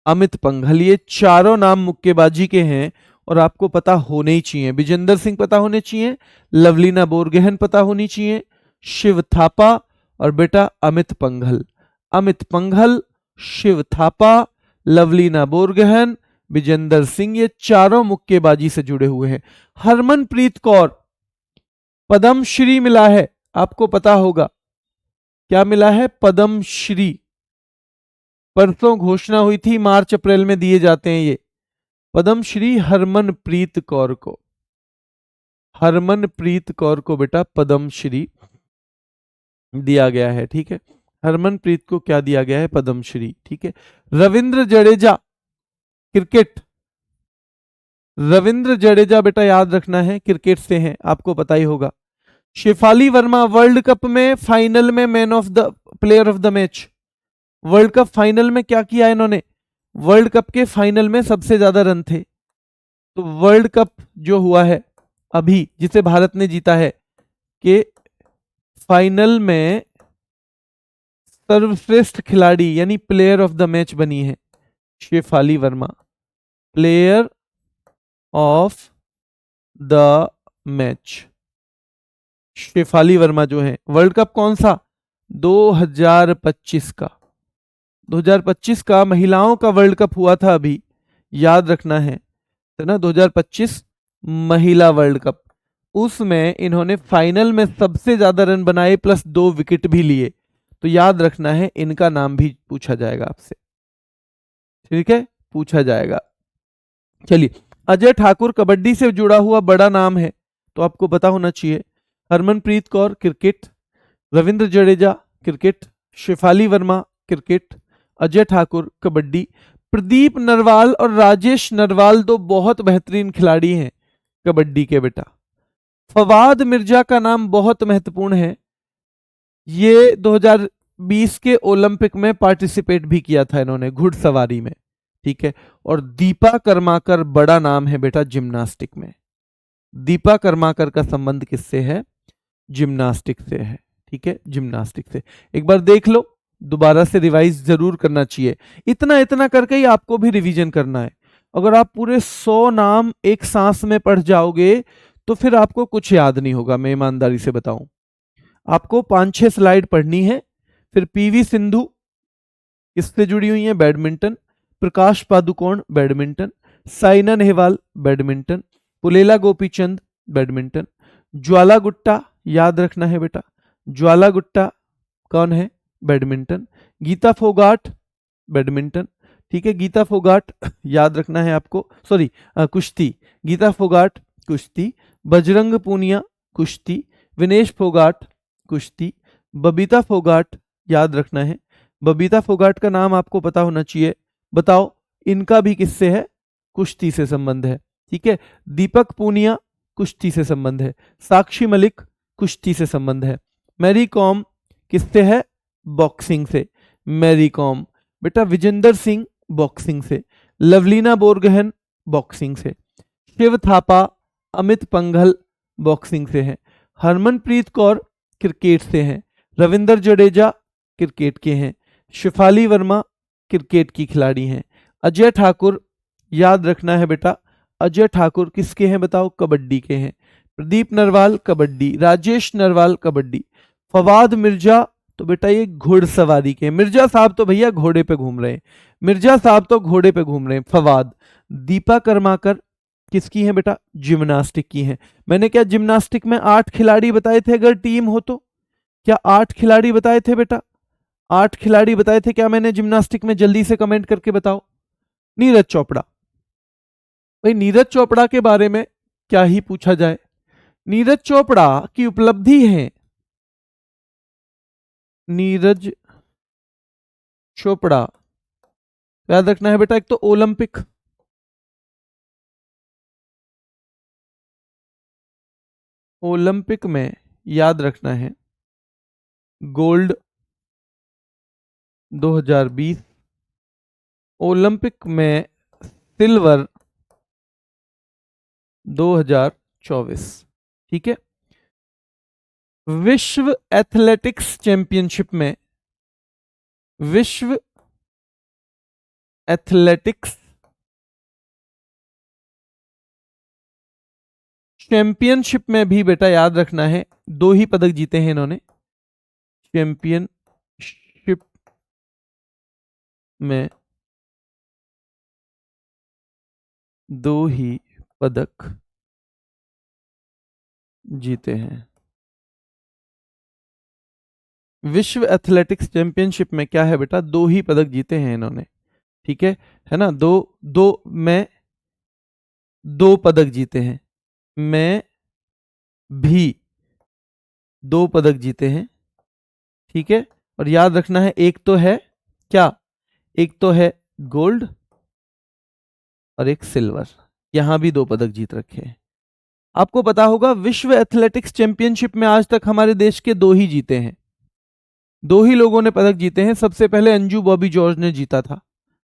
अमित पंघल, ये चारों नाम मुक्केबाजी के हैं और आपको पता होने ही चाहिए। विजेंदर सिंह पता होने चाहिए, लवलीना बोरगोहेन पता होनी चाहिए, शिव थापा और बेटा अमित पंघल। अमित पंघल, शिव थापा, लवलीना बोरगोहेन, विजेंदर सिंह, ये चारों मुक्केबाजी से जुड़े हुए हैं। हरमनप्रीत कौर पद्मश्री मिला है, आपको पता होगा क्या मिला है? पद्मश्री, परसों घोषणा हुई थी, मार्च अप्रैल में दिए जाते हैं ये पद्मश्री हरमनप्रीत कौर को, हरमनप्रीत कौर को बेटा पद्मश्री दिया गया है। ठीक है, हरमनप्रीत को क्या दिया गया है? पद्मश्री। ठीक है, रविंद्र जडेजा क्रिकेट, रविंद्र जडेजा बेटा याद रखना है क्रिकेट से हैं, आपको पता ही होगा। शेफाली वर्मा वर्ल्ड कप में फाइनल में man of the player of the match, world cup final में क्या किया इन्होंने? वर्ल्ड कप के फाइनल में सबसे ज्यादा रन थे। तो वर्ल्ड कप जो हुआ है अभी, जिसे भारत ने जीता है, के फाइनल में सर्वश्रेष्ठ खिलाड़ी यानी प्लेयर ऑफ द मैच बनी है Shefali Verma player of the match. Shefali Verma जो है, वर्ल्ड कप कौन सा? 2025 का। 2025 का महिलाओं का वर्ल्ड कप हुआ था अभी, याद रखना है ना, 2025 महिला वर्ल्ड कप। उसमें इन्होंने फाइनल में सबसे ज्यादा रन बनाए प्लस 2 विकेट भी लिए। तो याद रखना है, इनका नाम भी पूछा जाएगा आपसे, ठीक है, पूछा जाएगा। चलिए, अजय ठाकुर कबड्डी से जुड़ा हुआ बड़ा नाम है, तो आपको पता होना चाहिए। Harmanpreet Kaur cricket, Ravindra Jadeja cricket, Shefali Verma cricket, Ajay Thakur kabaddi. Pradeep Narwal और राजेश नरवाल दो बहुत बेहतरीन खिलाड़ी हैं कबड्डी के बेटा। फवाद मिर्जा का नाम बहुत महत्वपूर्ण है, ये 2020 के ओलंपिक में पार्टिसिपेट भी किया था इन्होंने घुड़सवारी में, ठीक है। और दीपा कर्माकर बड़ा नाम है बेटा जिम्नास्टिक में। दीपा कर्माकर का संबंध किससे है? जिम्नास्टिक से है, ठीक है, जिम्नास्टिक से। एक बार देख लो, दोबारा से रिवाइज जरूर करना चाहिए। इतना इतना करके ही आपको भी रिवीजन करना है। अगर आप पूरे 100 नाम एक सांस में पढ़ जाओगे तो फिर आपको कुछ याद नहीं होगा, मैं ईमानदारी से बताऊं। आपको 5-6 स्लाइड पढ़नी है। फिर पीवी सिंधु किससे जुड़ी हुई है? Badminton. Prakash Padukone badminton. Saina Nehwal badminton. Pullela Gopichand badminton. Jwala Gutta याद रखना है बेटा, ज्वाला गुट्टा कौन है? बैडमिंटन। गीता फोगाट बैडमिंटन, ठीक है, गीता फोगाट याद रखना है आपको, सॉरी कुश्ती, गीता फोगाट कुश्ती। बजरंग पूनिया कुश्ती। विनेश फोगाट कुश्ती। बबीता फोगाट याद रखना है, बबीता फोगाट का नाम आपको पता होना चाहिए। बताओ इनका भी किससे है? कुश्ती से संबंध है, ठीक है। दीपक पूनिया कुश्ती से संबंध है। साक्षी मलिक कुश्ती से संबंध है। मैरी कॉम किससे है? बॉक्सिंग से। मैरी कॉम बेटा। विजेंदर सिंह बॉक्सिंग से। लवलीना बोरगहन बॉक्सिंग से। शिव थापा अमित पंघल बॉक्सिंग से हैं। हरमनप्रीत कौर क्रिकेट से हैं। रविंद्र जडेजा क्रिकेट के हैं। शेफाली वर्मा क्रिकेट की खिलाड़ी हैं। अजय ठाकुर याद रखना है बेटा, अजय ठाकुर किसके हैं बताओ? कबड्डी के हैं। प्रदीप नरवाल कबड्डी। राजेश नरवाल कबड्डी। फवाद मिर्जा तो बेटा ये घुड़सवारी के हैं। मिर्जा साहब तो भैया घोड़े पे घूम रहे हैं, मिर्जा साहब तो घोड़े पे घूम रहे हैं। फवाद। दीपा कर्माकर किसकी है बेटा? जिम्नास्टिक की है। मैंने क्या जिम्नास्टिक में 8 खिलाड़ी बताए थे अगर टीम हो तो? क्या 8 खिलाड़ी बताए थे बेटा? 8 खिलाड़ी बताए थे क्या मैंने जिम्नास्टिक में? जल्दी से कमेंट करके बताओ। नीरज चोपड़ा। भाई नीरज चोपड़ा के बारे में क्या ही पूछा जाए। नीरज चोपड़ा की उपलब्धि है, नीरज चोपड़ा याद रखना है बेटा, एक तो ओलंपिक, ओलंपिक में याद रखना है गोल्ड 2020, ओलंपिक में सिल्वर 2024, ठीक है। विश्व एथलेटिक्स चैंपियनशिप में, विश्व एथलेटिक्स चैंपियनशिप में भी बेटा याद रखना है 2 ही पदक जीते हैं इन्होंने। चैंपियनशिप में 2 ही पदक जीते हैं। विश्व एथलेटिक्स चैंपियनशिप में क्या है बेटा? 2 ही पदक जीते हैं इन्होंने, ठीक है ना। दो में 2 पदक जीते हैं, मैं भी 2 पदक जीते हैं, ठीक है। और याद रखना है एक तो है क्या? एक तो है गोल्ड और एक सिल्वर, यहां भी 2 पदक जीत रखे हैं। आपको पता होगा विश्व एथलेटिक्स चैंपियनशिप में आज तक हमारे देश के 2 ही जीते हैं, 2 ही लोगों ने पदक जीते हैं। सबसे पहले अंजू बॉबी जॉर्ज ने जीता था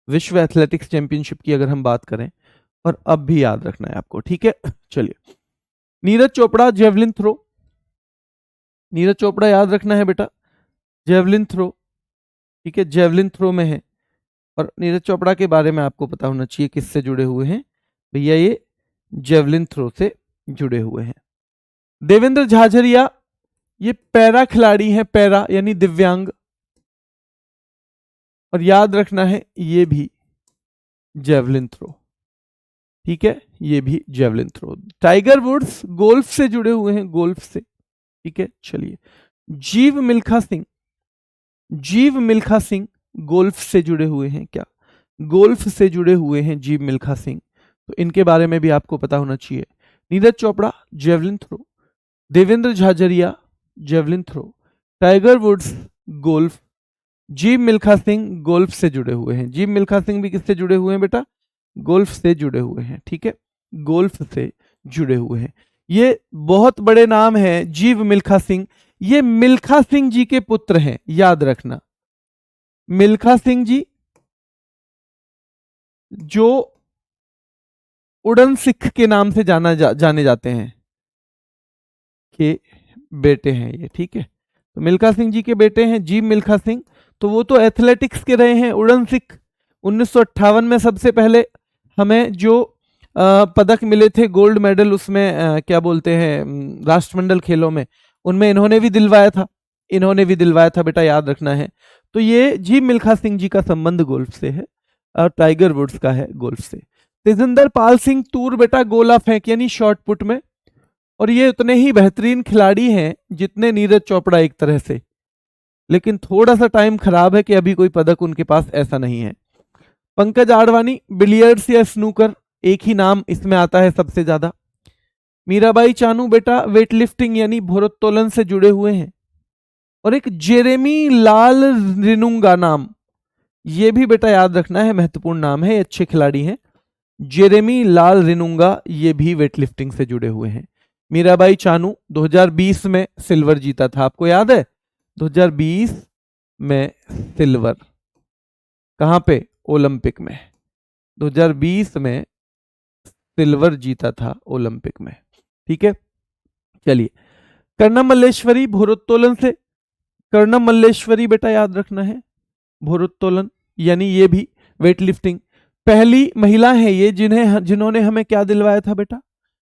विश्व एथलेटिक्स चैंपियनशिप की, अगर हम बात करें, और अब भी याद रखना है आपको, ठीक है। चलिए, नीरज चोपड़ा जेवलिन थ्रो, नीरज चोपड़ा याद रखना है बेटा, जेवलिन थ्रो, ठीक है, जेवलिन थ्रो में है। और नीरज चोपड़ा के बारे में आपको पता होना चाहिए किससे जुड़े हुए हैं भैया, ये जेवलिन थ्रो से जुड़े हुए हैं। देवेंद्र झाझरिया ये पैरा खिलाड़ी हैं, पैरा यानी दिव्यांग, और याद रखना है ये भी जेवलिन थ्रो, ठीक है, ये भी javelin throw. Tiger Woods golf से जुड़े हुए हैं, गोल्फ से, ठीक है। चलिए, जीव मिल्खा सिंह, जीव मिल्खा सिंह गोल्फ से जुड़े हुए हैं क्या? गोल्फ से जुड़े हुए हैं जीव मिल्खा सिंह, तो इनके बारे में भी आपको पता होना चाहिए। Neeraj Chopra javelin throw, Devendra Jhajharia javelin throw, Tiger Woods golf, Jeev Milkha Singh golf से जुड़े हुए हैं। जीव मिल्खा सिंह भी किससे जुड़े हुए हैं बेटा? गोल्फ से जुड़े हुए हैं, ठीक है, गोल्फ से जुड़े हुए हैं। ये बहुत बड़े नाम हैं। जीव मिल्खा सिंह, ये मिल्खा सिंह जी के पुत्र हैं, याद रखना। मिल्खा सिंह जी जो उड़न सिख के नाम से जाने जाते हैं के बेटे हैं ये, ठीक है। तो मिल्खा सिंह जी के बेटे हैं जीव मिल्खा सिंह। तो वो तो एथलेटिक्स के रहे हैं, उड़न सिख। 1958 में सबसे पहले हमें जो पदक मिले थे, गोल्ड मेडल, उसमें क्या बोलते हैं, राष्ट्रमंडल खेलों में, उनमें इन्होंने भी दिलवाया था, इन्होंने भी दिलवाया था बेटा, याद रखना है। तो ये जीव मिल्खा सिंह जी का संबंध गोल्फ से है और टाइगर वुड्स का है गोल्फ से। तेजिंदर पाल सिंह तूर बेटा गोला फेंक यानी शॉर्ट पुट में, और ये उतने ही बेहतरीन खिलाड़ी हैं जितने नीरज चोपड़ा एक तरह से, लेकिन थोड़ा सा टाइम खराब है कि अभी कोई पदक उनके पास ऐसा नहीं है। पंकज आडवाणी बिलियर्ड्स या स्नूकर, एक ही नाम इसमें आता है सबसे ज्यादा। मीराबाई चानू बेटा वेट लिफ्टिंग यानी भारोत्तोलन से जुड़े हुए हैं। और एक जेरेमी लाल रिनुंगा नाम, ये भी बेटा याद रखना है, महत्वपूर्ण नाम है, अच्छे खिलाड़ी हैं। जेरेमी लाल रिनुंगा ये भी वेट लिफ्टिंग से जुड़े हुए हैं। मीराबाई चानू 2020 में सिल्वर जीता था, आपको याद है? 2020 में सिल्वर, कहां पे? ओलंपिक में। 2020 में सिल्वर जीता था ओलंपिक में, ठीक है। चलिए, कर्णम मल्लेश्वरी भारोत्तोलन से, कर्णम मल्लेश्वरी बेटा याद रखना है, भारोत्तोलन यानी ये भी वेट लिफ्टिंग। पहली महिला है ये जिन्होंने हमें क्या दिलवाया था बेटा?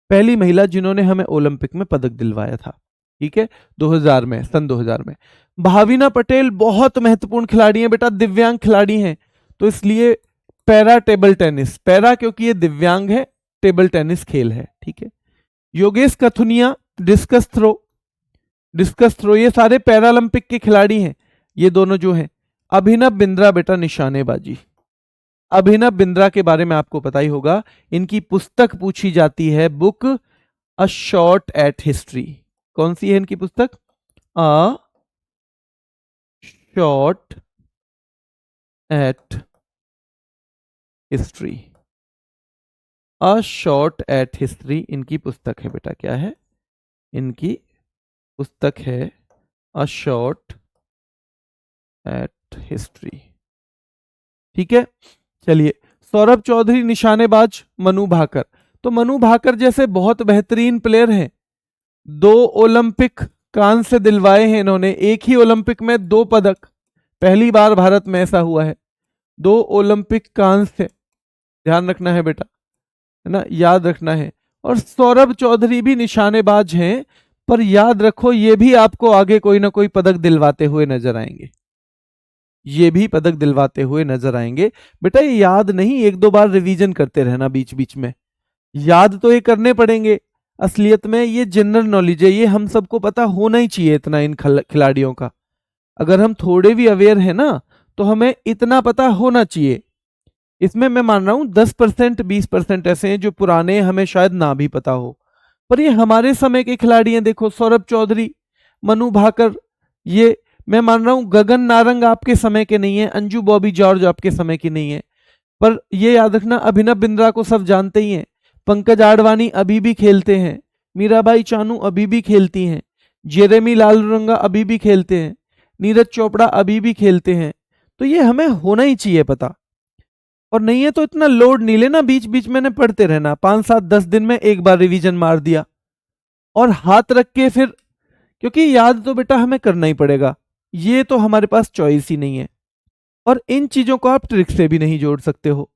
पहली महिला जिन्होंने हमें ओलंपिक में पदक दिलवाया था, ठीक है, 2000 में, सन 2000 में। भाविना पटेल बहुत महत्वपूर्ण खिलाड़ी हैं बेटा, दिव्यांग खिलाड़ी हैं, तो इसलिए पैरा टेबल टेनिस, पैरा क्योंकि ये दिव्यांग है, टेबल टेनिस खेल है, ठीक है। Yogesh Kathuniya discus throw, discus throw, ये सारे पैरालंपिक के खिलाड़ी हैं, ये दोनों जो हैं। अभिनव बिंद्रा बेटा निशानेबाजी, अभिनव बिंद्रा के बारे में आपको पता ही होगा, इनकी पुस्तक पूछी जाती है, book a shot at history. कौन सी है इनकी पुस्तक? A shot at history, a shot at history इनकी पुस्तक है बेटा। क्या है इनकी पुस्तक? है अ शॉट एट हिस्ट्री, ठीक है। चलिए, सौरभ चौधरी निशानेबाज, मनु भाकर, तो मनु भाकर जैसे बहुत बेहतरीन प्लेयर हैं, 2 ओलंपिक कांस्य दिलवाए हैं इन्होंने, एक ही ओलंपिक में 2 पदक, पहली बार भारत में ऐसा हुआ है, 2 ओलंपिक कांस्य, ध्यान रखना है बेटा, है ना, याद रखना है। और सौरभ चौधरी भी निशानेबाज हैं, पर याद रखो ये भी आपको आगे कोई ना कोई पदक दिलवाते हुए नजर आएंगे, ये भी पदक दिलवाते हुए नजर आएंगे बेटा। ये याद नहीं, 1-2 बार रिवीजन करते रहना बीच बीच में, याद तो ये करने पड़ेंगे। असलियत में ये जनरल नॉलेज है, ये हम सबको पता होना ही चाहिए इतना इन खिलाड़ियों का। अगर हम थोड़े भी अवेयर हैं ना, तो हमें इतना पता होना चाहिए। इसमें मैं मान रहा हूं 10% 20% ऐसे हैं जो पुराने हमें शायद ना भी पता हो, पर ये हमारे समय के खिलाड़ी हैं। देखो, सौरभ चौधरी, मनु भाकर, ये मैं मान रहा हूं गगन नारंग आपके समय के नहीं है, अंजू बॉबी जॉर्ज आपके समय की नहीं है, पर ये याद रखना अभिनव बिंद्रा को सब जानते ही हैं। पंकज आडवाणी अभी भी खेलते हैं, मीराबाई चानू अभी भी खेलती हैं, जेरेमी लालरंगा अभी भी खेलते हैं, नीरज चोपड़ा अभी भी खेलते हैं। तो ये हमें होना ही चाहिए पता, और नहीं है तो इतना लोड नहीं लेना, बीच बीच में पढ़ते रहना, 5, 7, 10 दिन में एक बार रिवीजन मार दिया और हाथ रख के फिर, क्योंकि याद तो बेटा हमें करना ही पड़ेगा, ये तो हमारे पास चॉइस ही नहीं है। और इन चीजों को आप ट्रिक से भी नहीं जोड़ सकते हो।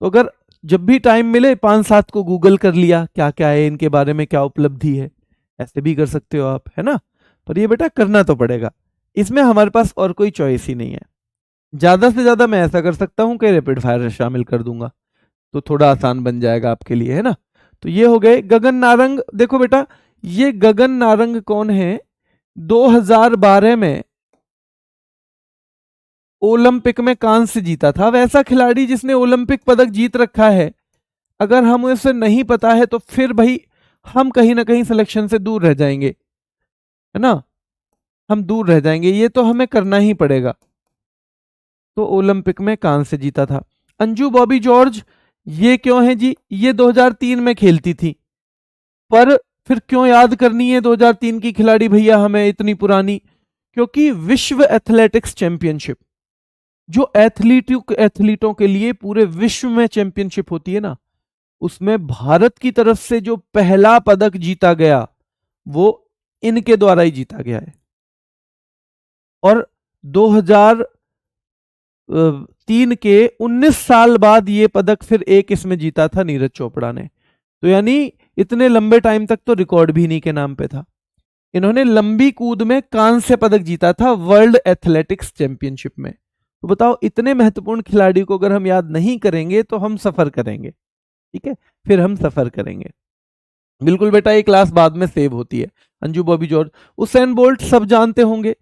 तो अगर जब भी टाइम मिले 5-7 को गूगल कर लिया क्या क्या है इनके बारे में, क्या उपलब्धि है, ऐसे भी कर सकते हो आप, है ना। पर ये बेटा करना तो पड़ेगा, इसमें हमारे पास और कोई चॉइस ही नहीं है। ज्यादा से ज्यादा मैं ऐसा कर सकता हूं कि रैपिड फायर शामिल कर दूंगा, तो थोड़ा आसान बन जाएगा आपके लिए, है ना। तो ये हो गए गगन नारंग। देखो बेटा, ये गगन नारंग कौन है, 2012 में ओलंपिक में कांस्य जीता था। वैसा खिलाड़ी जिसने ओलंपिक पदक जीत रखा है, अगर हम उसे नहीं पता है तो फिर भाई हम कहीं ना कहीं सिलेक्शन से दूर रह जाएंगे, है ना, हम दूर रह जाएंगे, ये तो हमें करना ही पड़ेगा। तो ओलंपिक में कांस्य जीता था। अंजू बॉबी जॉर्ज, ये क्यों है जी, ये 2003 में खेलती थी, पर फिर क्यों याद करनी है 2003 की खिलाड़ी भैया हमें इतनी पुरानी, क्योंकि विश्व एथलेटिक्स चैंपियनशिप, जो एथलीटों के लिए पूरे विश्व में चैंपियनशिप होती है ना, उसमें भारत की तरफ से जो पहला पदक जीता गया वो इनके द्वारा ही जीता गया है। और 2003 के 19 साल बाद ये पदक फिर एक इसमें जीता था नीरज चोपड़ा ने। तो यानी इतने लंबे टाइम तक तो रिकॉर्ड भी इन्हीं के नाम पे था। इन्होंने लंबी कूद में कांस्य पदक जीता था वर्ल्ड एथलेटिक्स चैंपियनशिप में। तो बताओ, इतने महत्वपूर्ण खिलाड़ी को अगर हम याद नहीं करेंगे तो हम सफर करेंगे, ठीक है, फिर हम सफर करेंगे। बिल्कुल बेटा, ये क्लास बाद में सेव होती है। Anju Bobby George, Usain bolt सब जानते होंगे,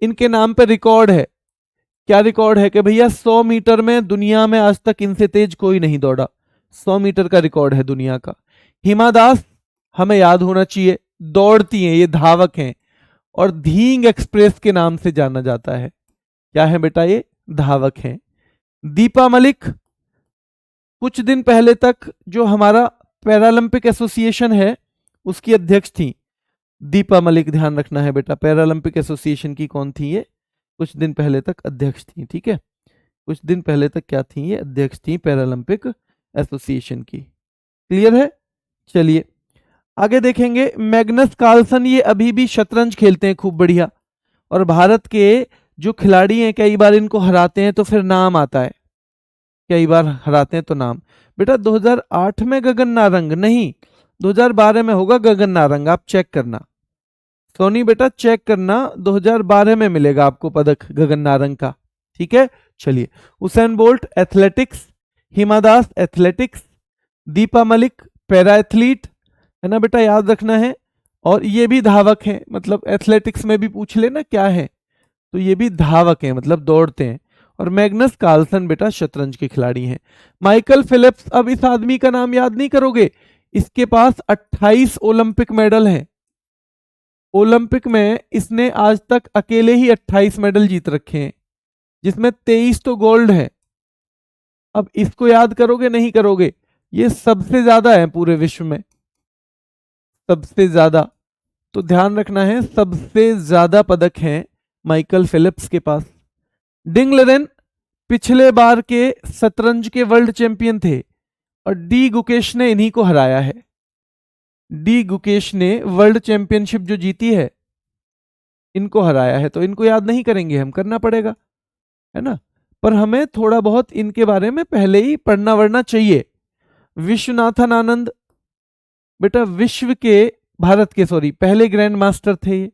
इनके नाम पे रिकॉर्ड है। क्या रिकॉर्ड है कि भैया 100 मीटर में दुनिया में आज तक इनसे तेज कोई नहीं दौड़ा, 100 मीटर का रिकॉर्ड है दुनिया का। हिमा दास हमें याद होना चाहिए, दौड़ती हैं, ये धावक हैं, और धींग एक्सप्रेस के नाम से जाना जाता है। क्या है बेटा, ये धावक हैं। दीपा मलिक कुछ दिन पहले तक जो हमारा पैरालंपिक एसोसिएशन है उसकी अध्यक्ष थी। दीपा मलिक, ध्यान रखना है बेटा, पैरालंपिक एसोसिएशन की कौन थी ये, कुछ दिन पहले तक अध्यक्ष थी, ठीक है, कुछ दिन पहले तक क्या थी ये, अध्यक्ष थी पैरालंपिक एसोसिएशन की। क्लियर है। चलिए आगे देखेंगे। मैग्नस कार्लसन, ये अभी भी शतरंज खेलते हैं खूब बढ़िया, और भारत के जो खिलाड़ी हैं कई बार इनको हराते हैं तो फिर नाम आता है, कई बार हराते हैं तो नाम। बेटा 2008 में गगन नारंग नहीं, 2012 में होगा गगन नारंग, आप चेक करना सोनी बेटा, चेक करना, 2012 में मिलेगा आपको पदक गगन नारंग का, ठीक है। चलिए, Usain Bolt athletics, Hima Das athletics, Deepa Malik para athlete, है ना बेटा, याद रखना है। और ये भी धावक हैं, मतलब एथलेटिक्स में भी पूछ लेना क्या है, तो ये भी धावक हैं, मतलब दौड़ते हैं। और मैग्नस कार्लसन बेटा शतरंज के खिलाड़ी हैं। माइकल फिलिप्स, अब इस आदमी का नाम याद नहीं करोगे, इसके पास 28 ओलंपिक मेडल हैं। ओलंपिक में इसने आज तक अकेले ही 28 मेडल जीत रखे हैं, जिसमें 23 तो गोल्ड है। अब इसको याद करोगे नहीं करोगे, ये सबसे ज्यादा है पूरे विश्व में, सबसे ज्यादा। तो ध्यान रखना है, सबसे ज्यादा पदक हैं माइकल फिलिप्स के पास। डिंग लेरेन पिछले बार के शतरंज के वर्ल्ड चैंपियन थे, और डी गुकेश ने इन्हीं को हराया है। डी गुकेश ने वर्ल्ड चैंपियनशिप जो जीती है इनको हराया है, तो इनको याद नहीं करेंगे हम, करना पड़ेगा, है ना। पर हमें थोड़ा बहुत इनके बारे में पहले ही पढ़ना वढ़ना चाहिए। विश्वनाथन आनंद बेटा विश्व के, भारत के सॉरी, पहले ग्रैंड मास्टर थे ये,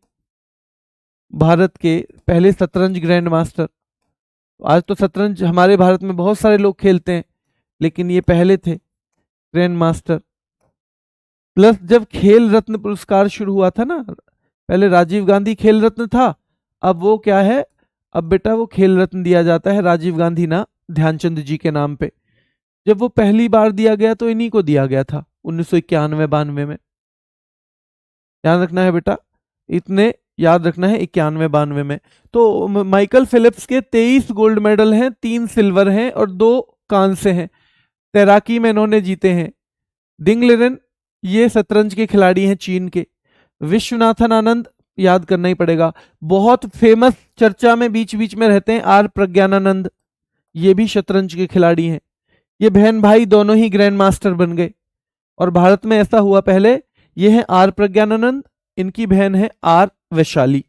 भारत के पहले शतरंज ग्रैंड मास्टर। आज तो शतरंज हमारे भारत में बहुत सारे लोग खेलते हैं, लेकिन ये पहले थे ग्रैंड मास्टर। प्लस जब खेल रत्न पुरस्कार शुरू हुआ था ना, पहले राजीव गांधी खेल रत्न था, अब वो क्या है, अब बेटा वो खेल रत्न दिया जाता है राजीव गांधी ना ध्यानचंद जी के नाम पे। जब वो पहली बार दिया गया तो इन्हीं को दिया गया था 1991-92 में। ध्यान रखना है बेटा, इतने याद रखना है, 91-92 में। तो माइकल फिलिप्स के 23 गोल्ड मेडल हैं, 3 सिल्वर हैं और 2 कांस्य हैं, तैराकी में इन्होंने जीते हैं। डिंग लेरेन ये शतरंज के खिलाड़ी हैं चीन के। विश्वनाथन आनंद याद करना ही पड़ेगा, बहुत फेमस, चर्चा में बीच बीच में रहते हैं, आर प्रज्ञानानंद, ये भी शतरंज के खिलाड़ी हैं। ये बहन भाई दोनों ही ग्रैंड मास्टर बन गए, और भारत में ऐसा हुआ पहले। ये है आर प्रज्ञानानंद, इनकी बहन है आर वैशाली।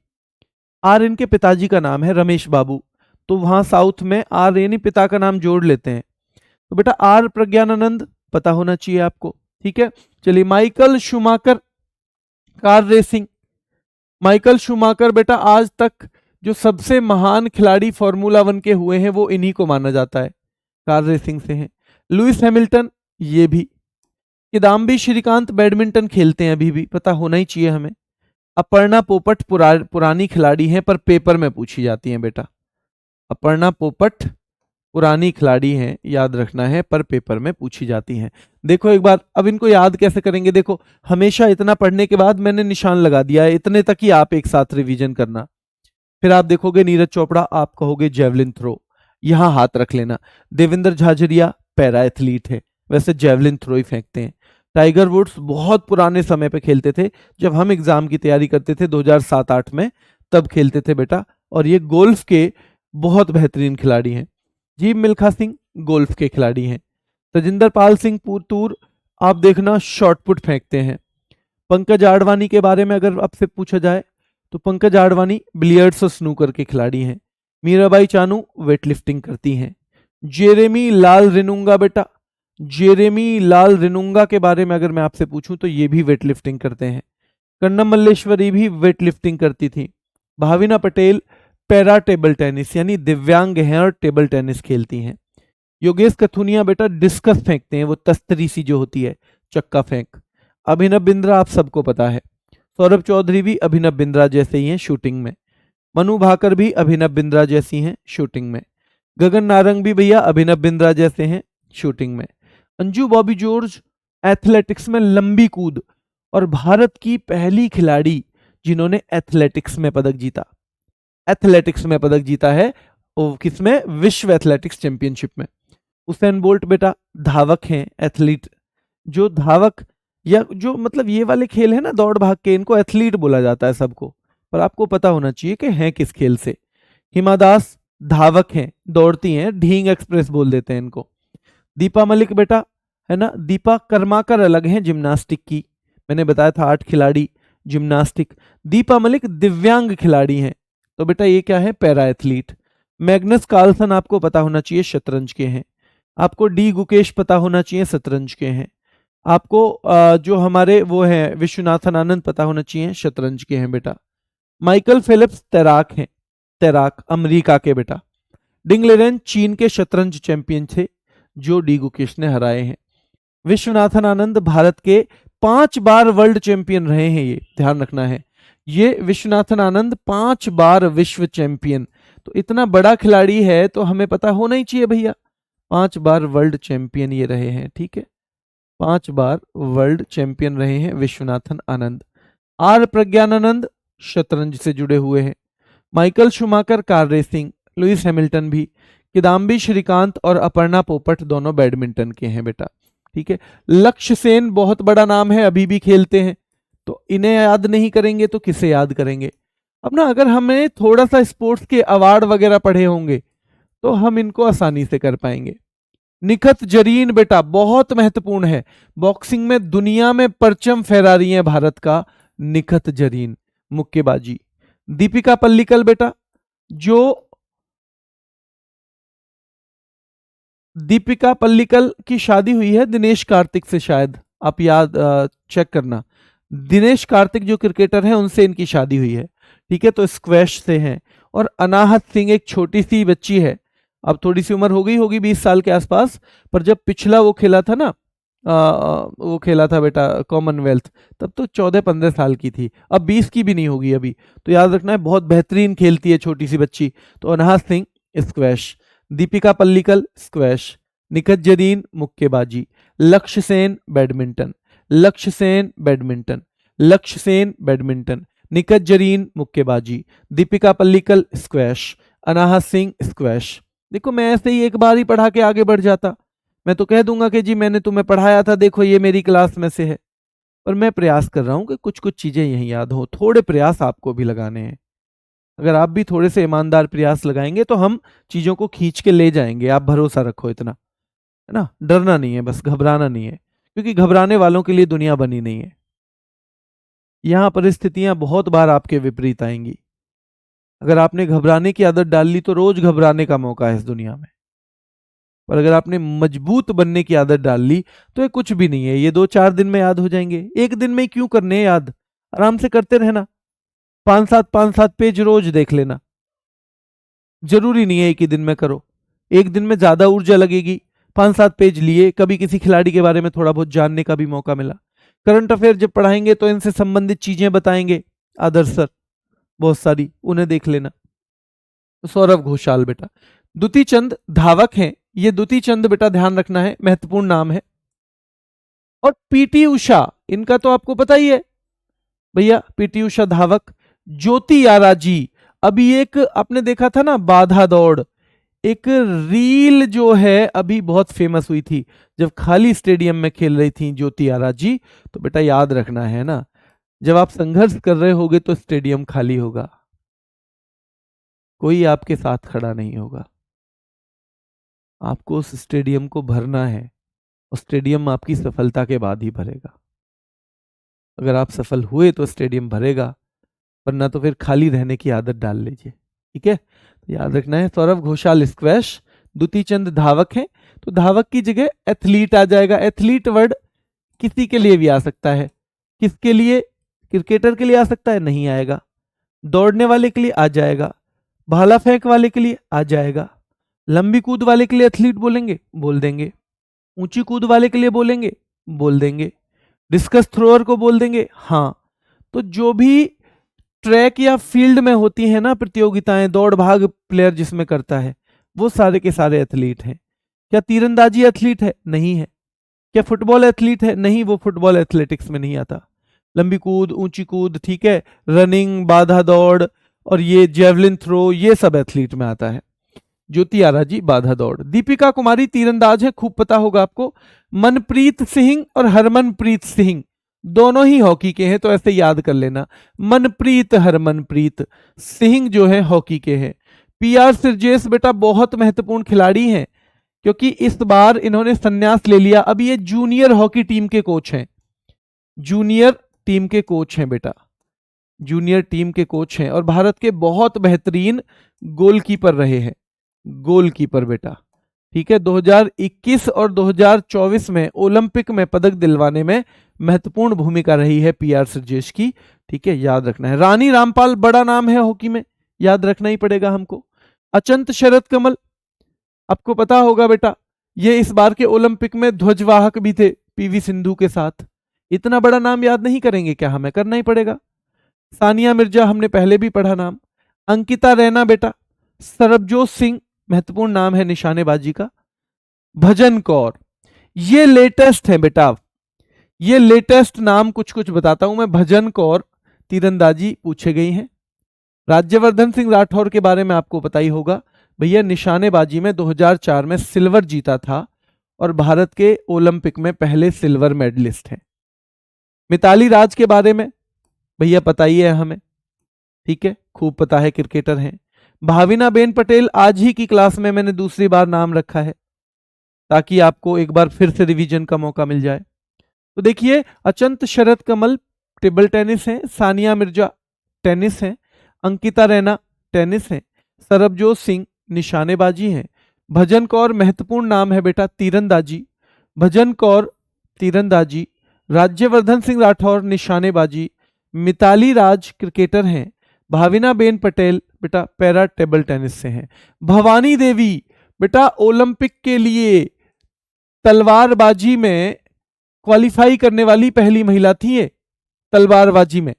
आर इनके पिताजी का नाम है, रमेश बाबू। तो वहां साउथ में आर यानी पिता का नाम जोड़ लेते हैं। तो बेटा आर प्रज्ञानानंद पता होना चाहिए आपको, ठीक है। चलिए Michael Schumacher, car racing. Michael Schumacher बेटा आज तक जो सबसे महान खिलाड़ी फॉर्मूला 1 के हुए हैं वो इन्हीं को माना जाता है, कार रेसिंग से हैं। लुइस हैमिल्टन, ये भी। किदाम्बी श्रीकांत बैडमिंटन खेलते हैं अभी भी, पता होना ही चाहिए हमें। अपर्णा पोपट पुरानी खिलाड़ी हैं पर पेपर में पूछी जाती हैं बेटा। अपर्णा पोपट पुरानी खिलाड़ी हैं, याद रखना है, पर पेपर में पूछी जाती हैं। देखो एक बार, अब इनको याद कैसे करेंगे, देखो हमेशा इतना पढ़ने के बाद मैंने निशान लगा दिया है, इतने तक ही आप एक साथ रिवीजन करना। फिर आप देखोगे नीरज चोपड़ा, आप कहोगे जेवलिन थ्रो, यहां हाथ रख लेना। देवेंद्र झाझरिया पैरा एथलीट है, वैसे जेवलिन थ्रो ही फेंकते हैं। टाइगर वुड्स बहुत पुराने समय पे खेलते थे, जब हम एग्जाम की तैयारी करते थे 2007-8 में, तब खेलते थे बेटा, और ये गोल्फ के बहुत बेहतरीन खिलाड़ी हैं। जी मिल्खा सिंह गोल्फ के खिलाड़ी हैं। तजिंदर पाल सिंह तूर, आप देखना शॉर्टपुट फेंकते हैं। पंकज आडवाणी के बारे में अगर आपसे पूछा जाए तो पंकज आडवाणी बिलियर्ड्स और स्नूकर के खिलाड़ी हैं। मीराबाई चानू वेटलिफ्टिंग करती हैं। जेरेमी लाल रिनुंगा बेटा, जेरेमी लाल रिनुंगा के बारे में अगर मैं आपसे पूछूं तो ये भी वेटलिफ्टिंग करते हैं। कन्नम मल्लेश्वरी भी वेटलिफ्टिंग करती थी। Bhavina Patel para table tennis यानी दिव्यांग हैं और टेबल टेनिस खेलती हैं। योगेश कथुनिया बेटा डिस्कस फेंकते हैं, वो तस्तरी सी जो होती है, चक्का फेंक। अभिनव बिंद्रा आप सबको पता है। सौरभ चौधरी भी अभिनव बिंद्रा जैसे ही हैं शूटिंग में। मनु भाकर भी अभिनव बिंद्रा जैसी हैं शूटिंग में। गगन नारंग भी भैया अभिनव बिंद्रा जैसे हैं शूटिंग में। अंजू बॉबी जॉर्ज एथलेटिक्स में लंबी कूद, और भारत की पहली खिलाड़ी जिन्होंने एथलेटिक्स में पदक जीता, एथलेटिक्स में पदक जीता है, वो किसमें, विश्व एथलेटिक्स चैंपियनशिप में। उसेन बोल्ट बेटा धावक हैं, एथलीट। जो धावक या जो मतलब ये वाले खेल है ना दौड़ भाग के, इनको एथलीट बोला जाता है सबको, पर आपको पता होना चाहिए कि हैं किस खेल से। हिमा दास धावक हैं, दौड़ती हैं, ढींग एक्सप्रेस बोल देते हैं इनको। दीपा मलिक बेटा है ना, दीपा कर्माकर अलग हैं जिम्नास्टिक की, मैंने बताया था 8 खिलाड़ी जिम्नास्टिक। दीपा मलिक दिव्यांग खिलाड़ी हैं, तो बेटा ये क्या है, पैरा एथलीट। मैग्नस कार्लसन आपको पता होना चाहिए शतरंज के हैं। आपको डी गुकेश पता होना चाहिए शतरंज के हैं। आपको जो हमारे वो हैं विश्वनाथन आनंद पता होना चाहिए शतरंज के हैं बेटा। माइकल फिलिप्स तैराक हैं, तैराक अमेरिका के बेटा। डिंग लेरेन चीन के शतरंज चैंपियन थे जो डी गुकेश ने हराए हैं। विश्वनाथन आनंद भारत के 5 बार वर्ल्ड चैंपियन रहे हैं, ये ध्यान रखना है। ये विश्वनाथन आनंद 5 बार विश्व चैंपियन, तो इतना बड़ा खिलाड़ी है तो हमें पता होना ही चाहिए भैया, 5 बार वर्ल्ड चैंपियन ये रहे हैं, ठीक है, 5 बार वर्ल्ड चैंपियन रहे हैं विश्वनाथन आनंद। आर प्रज्ञानानंद शतरंज से जुड़े हुए हैं। Michael Schumacher car racing, Lewis Hamilton भी। किदाम्बी श्रीकांत और अपर्णा पोपट दोनों बैडमिंटन के हैं बेटा, ठीक है। लक्ष्य सेन बहुत बड़ा नाम है, अभी भी खेलते हैं, तो इन्हें याद नहीं करेंगे तो किसे याद करेंगे। अब ना अगर हमें थोड़ा सा स्पोर्ट्स के अवार्ड वगैरह पढ़े होंगे तो हम इनको आसानी से कर पाएंगे। निखत जरीन बेटा बहुत महत्वपूर्ण है, बॉक्सिंग में दुनिया में परचम फहरा रही है भारत का, निखत जरीन मुक्केबाजी। दीपिका पल्लिकल बेटा, जो दीपिका पल्लिकल की शादी हुई है दिनेश कार्तिक से, शायद आप याद चेक करना, दिनेश कार्तिक जो क्रिकेटर हैं उनसे इनकी शादी हुई है, ठीक है, तो स्क्वैश से हैं। और अनाहत सिंह एक छोटी सी बच्ची है, अब थोड़ी सी उम्र हो गई होगी 20 साल के आसपास, पर जब पिछला वो खेला था ना, वो खेला था बेटा कॉमनवेल्थ, तब तो 14-15 साल की थी, अब 20 की भी नहीं होगी अभी, तो याद रखना है बहुत बेहतरीन खेलती है छोटी सी बच्ची। तो अनाहत सिंह स्क्वैश, दीपिका पल्लिकल स्क्वैश, निखत जरीन मुक्केबाजी, लक्ष्य सेन बैडमिंटन, लक्ष्य सेन बैडमिंटन, लक्ष्य सेन बैडमिंटन, निखत जरीन मुक्केबाजी, दीपिका पल्लिकल स्क्वैश, अनाहत सिंह स्क्वैश। देखो मैं ऐसे ही एक बार ही पढ़ा के आगे बढ़ जाता, मैं तो कह दूंगा कि जी मैंने तुम्हें पढ़ाया था, देखो ये मेरी क्लास में से है, पर मैं प्रयास कर रहा हूं कि कुछ कुछ चीजें यहीं याद हो, थोड़े प्रयास आपको भी लगाने हैं। अगर आप भी थोड़े से ईमानदार प्रयास लगाएंगे तो हम चीजों को खींच के ले जाएंगे, आप भरोसा रखो इतना, है ना, डरना नहीं है, बस घबराना नहीं है, क्योंकि घबराने वालों के लिए दुनिया बनी नहीं है। यहां परिस्थितियां बहुत बार आपके विपरीत आएंगी, अगर आपने घबराने की आदत डाल ली तो रोज घबराने का मौका है इस दुनिया में। और अगर आपने मजबूत बनने की आदत डाल ली तो ये कुछ भी नहीं है, ये 2-4 दिन में याद हो जाएंगे। एक दिन में क्यों करने हैं याद, आराम से करते रहना। 5-7 पेज रोज देख लेना, जरूरी नहीं है एक ही दिन में करो। एक दिन में ज्यादा ऊर्जा लगेगी, 5-7 पेज लिए, कभी किसी खिलाड़ी के बारे में थोड़ा बहुत जानने का भी मौका मिला। करंट अफेयर जब पढ़ाएंगे तो इनसे संबंधित चीजें बताएंगे आदर्श सर, बहुत सारी, उन्हें देख लेना। तो सौरभ घोषाल बेटा, दुती चंद धावक हैं, ये दुती चंद बेटा ध्यान रखना है, महत्वपूर्ण नाम है। और पीटी उषा, इनका तो आपको पता ही है भैया, पीटी उषा धावक। ज्योति यारा जी, अभी एक आपने देखा था ना बाधा दौड़, एक रील जो है अभी बहुत फेमस हुई थी जब खाली स्टेडियम में खेल रही थी ज्योति यारा जी। तो बेटा याद रखना है ना, जब आप संघर्ष कर रहे होगे तो स्टेडियम खाली होगा, कोई आपके साथ खड़ा नहीं होगा। आपको उस स्टेडियम को भरना है और स्टेडियम आपकी सफलता के बाद ही भरेगा। अगर आप सफल हुए तो स्टेडियम भरेगा, वरना तो फिर खाली रहने की आदत डाल लीजिए, ठीक है। तो याद रखना है। सौरभ घोषाल स्क्वैश, दुती चंद धावक हैं, तो धावक की जगह एथलीट आ जाएगा। एथलीट वर्ड किसी के लिए भी आ सकता है, किसके लिए, क्रिकेटर के लिए आ सकता है, नहीं आएगा। दौड़ने वाले के लिए आ जाएगा, भाला फेंक वाले के लिए आ जाएगा, लंबी कूद वाले के लिए एथलीट बोलेंगे, बोल देंगे, ऊंची कूद वाले के लिए बोलेंगे, बोल देंगे, डिस्कस थ्रोअर को बोल देंगे। हाँ, तो जो भी ट्रैक या फील्ड में होती है ना प्रतियोगिताएं, दौड़ भाग प्लेयर जिसमें करता है, वो सारे के सारे एथलीट हैं। क्या तीरंदाजी एथलीट है, नहीं है। क्या फुटबॉल एथलीट है, नहीं, वो फुटबॉल एथलेटिक्स में नहीं आता। लंबी कूद, ऊंची कूद, ठीक है, रनिंग, बाधा दौड़ और ये जेवलिन थ्रो, ये सब एथलीट में आता है। ज्योति आरा जी बाधा दौड़। दीपिका कुमारी तीरंदाज है, खूब पता होगा आपको। मनप्रीत सिंह और हरमनप्रीत सिंह दोनों ही हॉकी के हैं, तो ऐसे याद कर लेना, मनप्रीत हरमनप्रीत सिंह जो है हॉकी के हैं। पीआर सिरजेस बेटा बहुत महत्वपूर्ण खिलाड़ी हैं, क्योंकि इस बार इन्होंने संन्यास ले लिया। अब ये जूनियर हॉकी टीम के कोच हैं, जूनियर टीम के कोच हैं बेटा, जूनियर टीम के कोच हैं, और भारत के बहुत बेहतरीन गोलकीपर रहे हैं, गोलकीपर बेटा, ठीक है। 2021 और 2024 में ओलंपिक में पदक दिलवाने में महत्वपूर्ण भूमिका रही है पीआर सिरजेश की, ठीक है, याद रखना है। रानी रामपाल बड़ा नाम है हॉकी में, याद रखना ही पड़ेगा हमको। अचंत शरद कमल, आपको पता होगा बेटा, ये इस बार के ओलंपिक में ध्वजवाहक भी थे पीवी सिंधु के साथ। इतना बड़ा नाम याद नहीं करेंगे क्या, हमें करना ही पड़ेगा। सानिया मिर्जा हमने पहले भी पढ़ा नाम। अंकिता रैना बेटा, सरबजोत सिंह महत्वपूर्ण नाम है निशानेबाजी का। भजन कौर, ये लेटेस्ट है बेटा, ये लेटेस्ट नाम कुछ कुछ बताता हूं मैं। भजन कौर तीरंदाजी पूछे गई हैं। राज्यवर्धन सिंह राठौर के बारे में आपको पता ही होगा भैया, निशानेबाजी में 2004 में सिल्वर जीता था और भारत के ओलंपिक में पहले सिल्वर मेडलिस्ट हैं। मिताली राज के बारे में भैया पता ही है हमें, ठीक है, खूब पता है, क्रिकेटर हैं। भाविना बेन पटेल आज ही की क्लास में मैंने दूसरी बार नाम रखा है, ताकि आपको एक बार फिर से रिवीजन का मौका मिल जाए। तो देखिए, अचंत शरद कमल टेबल टेनिस है, सानिया मिर्जा टेनिस है, अंकिता रैना टेनिस है, सरबजोत सिंह निशानेबाजी है, भजन कौर महत्वपूर्ण नाम है बेटा तीरंदाजी, भजन कौर तीरंदाजी, राज्यवर्धन सिंह राठौर निशानेबाजी, मिताली राज क्रिकेटर हैं, भाविना बेन पटेल बेटा पैरा टेबल टेनिस से हैं, भवानी देवी बेटा ओलंपिक के लिए तलवारबाजी में क्वालिफाई करने वाली पहली महिला थी ये, तलवारबाजी में,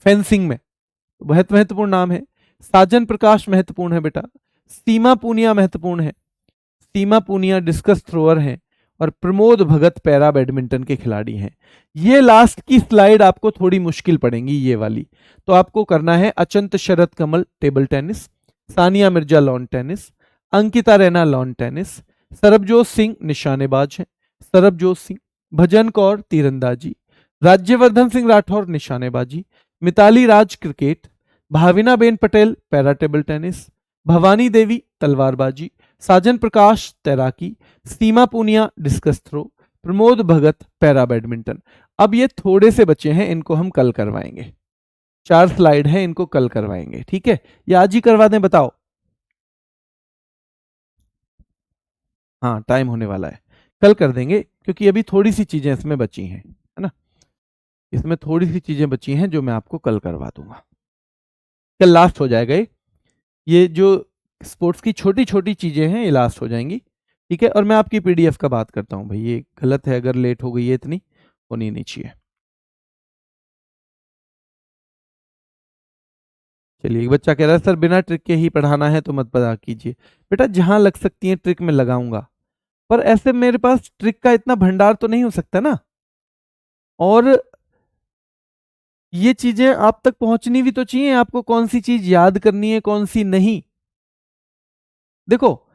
फेंसिंग में, बहुत महत्वपूर्ण नाम है। साजन प्रकाश महत्वपूर्ण है बेटा, सीमा पूनिया महत्वपूर्ण है, सीमा पूनिया डिस्कस थ्रोअर हैं, और प्रमोद भगत पैरा बैडमिंटन के खिलाड़ी हैं। ये लास्ट की स्लाइड आपको थोड़ी मुश्किल पड़ेगी, ये वाली, तो आपको करना है Achanta Sharath Kamal table tennis, Sania Mirza lawn tennis, Ankita Raina lawn tennis, Sarabjot Singh निशानेबाज हैं, सरबजोत सिंह, भजन कौर तीरंदाजी, राज्यवर्धन सिंह राठौर निशानेबाजी, Mithali Raj cricket, Bhavina ben Patel para table tennis, Bhavani Devi तलवारबाजी, साजन प्रकाश तैराकी, Seema Punia discus throw, Pramod Bhagat para badminton. अब ये थोड़े से बचे हैं, इनको हम कल करवाएंगे। 4 स्लाइड हैं, इनको कल करवाएंगे, ठीक है, या आज ही करवा दें, बताओ। हाँ, टाइम होने वाला है, कल कर देंगे, क्योंकि अभी थोड़ी सी चीजें इसमें बची हैं, है ना, इसमें थोड़ी सी चीजें बची हैं जो मैं आपको कल करवा दूंगा, कल लास्ट हो जाएगा ये जो स्पोर्ट्स की छोटी छोटी चीजें हैं ये लास्ट हो जाएंगी, ठीक है। और मैं आपकी पीडीएफ का बात करता हूँ भाई, ये गलत है, अगर लेट हो गई है इतनी, होनी नहीं चाहिए। चलिए, एक बच्चा कह रहा है सर बिना ट्रिक के ही पढ़ाना है तो मत पढ़ा कीजिए। बेटा जहां लग सकती है ट्रिक में लगाऊंगा, पर ऐसे मेरे पास ट्रिक का इतना भंडार तो नहीं हो सकता ना, और ये चीजें आप तक पहुंचनी भी तो चाहिए, आपको कौन सी चीज याद करनी है कौन सी नहीं। देखो,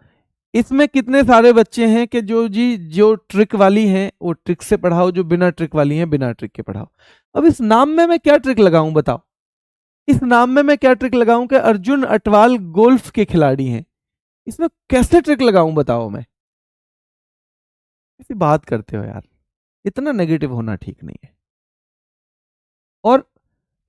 इसमें कितने सारे बच्चे हैं कि जो ट्रिक वाली हैं वो ट्रिक से पढ़ाओ, जो बिना ट्रिक वाली हैं बिना ट्रिक के पढ़ाओ। अब इस नाम में मैं क्या ट्रिक लगाऊं बताओ, इस नाम में मैं क्या ट्रिक लगाऊं कि अर्जुन अटवाल गोल्फ के खिलाड़ी हैं, इसमें कैसे ट्रिक लगाऊं बताओ मैं। ऐसी बात करते हो यार, इतना नेगेटिव होना ठीक नहीं है। और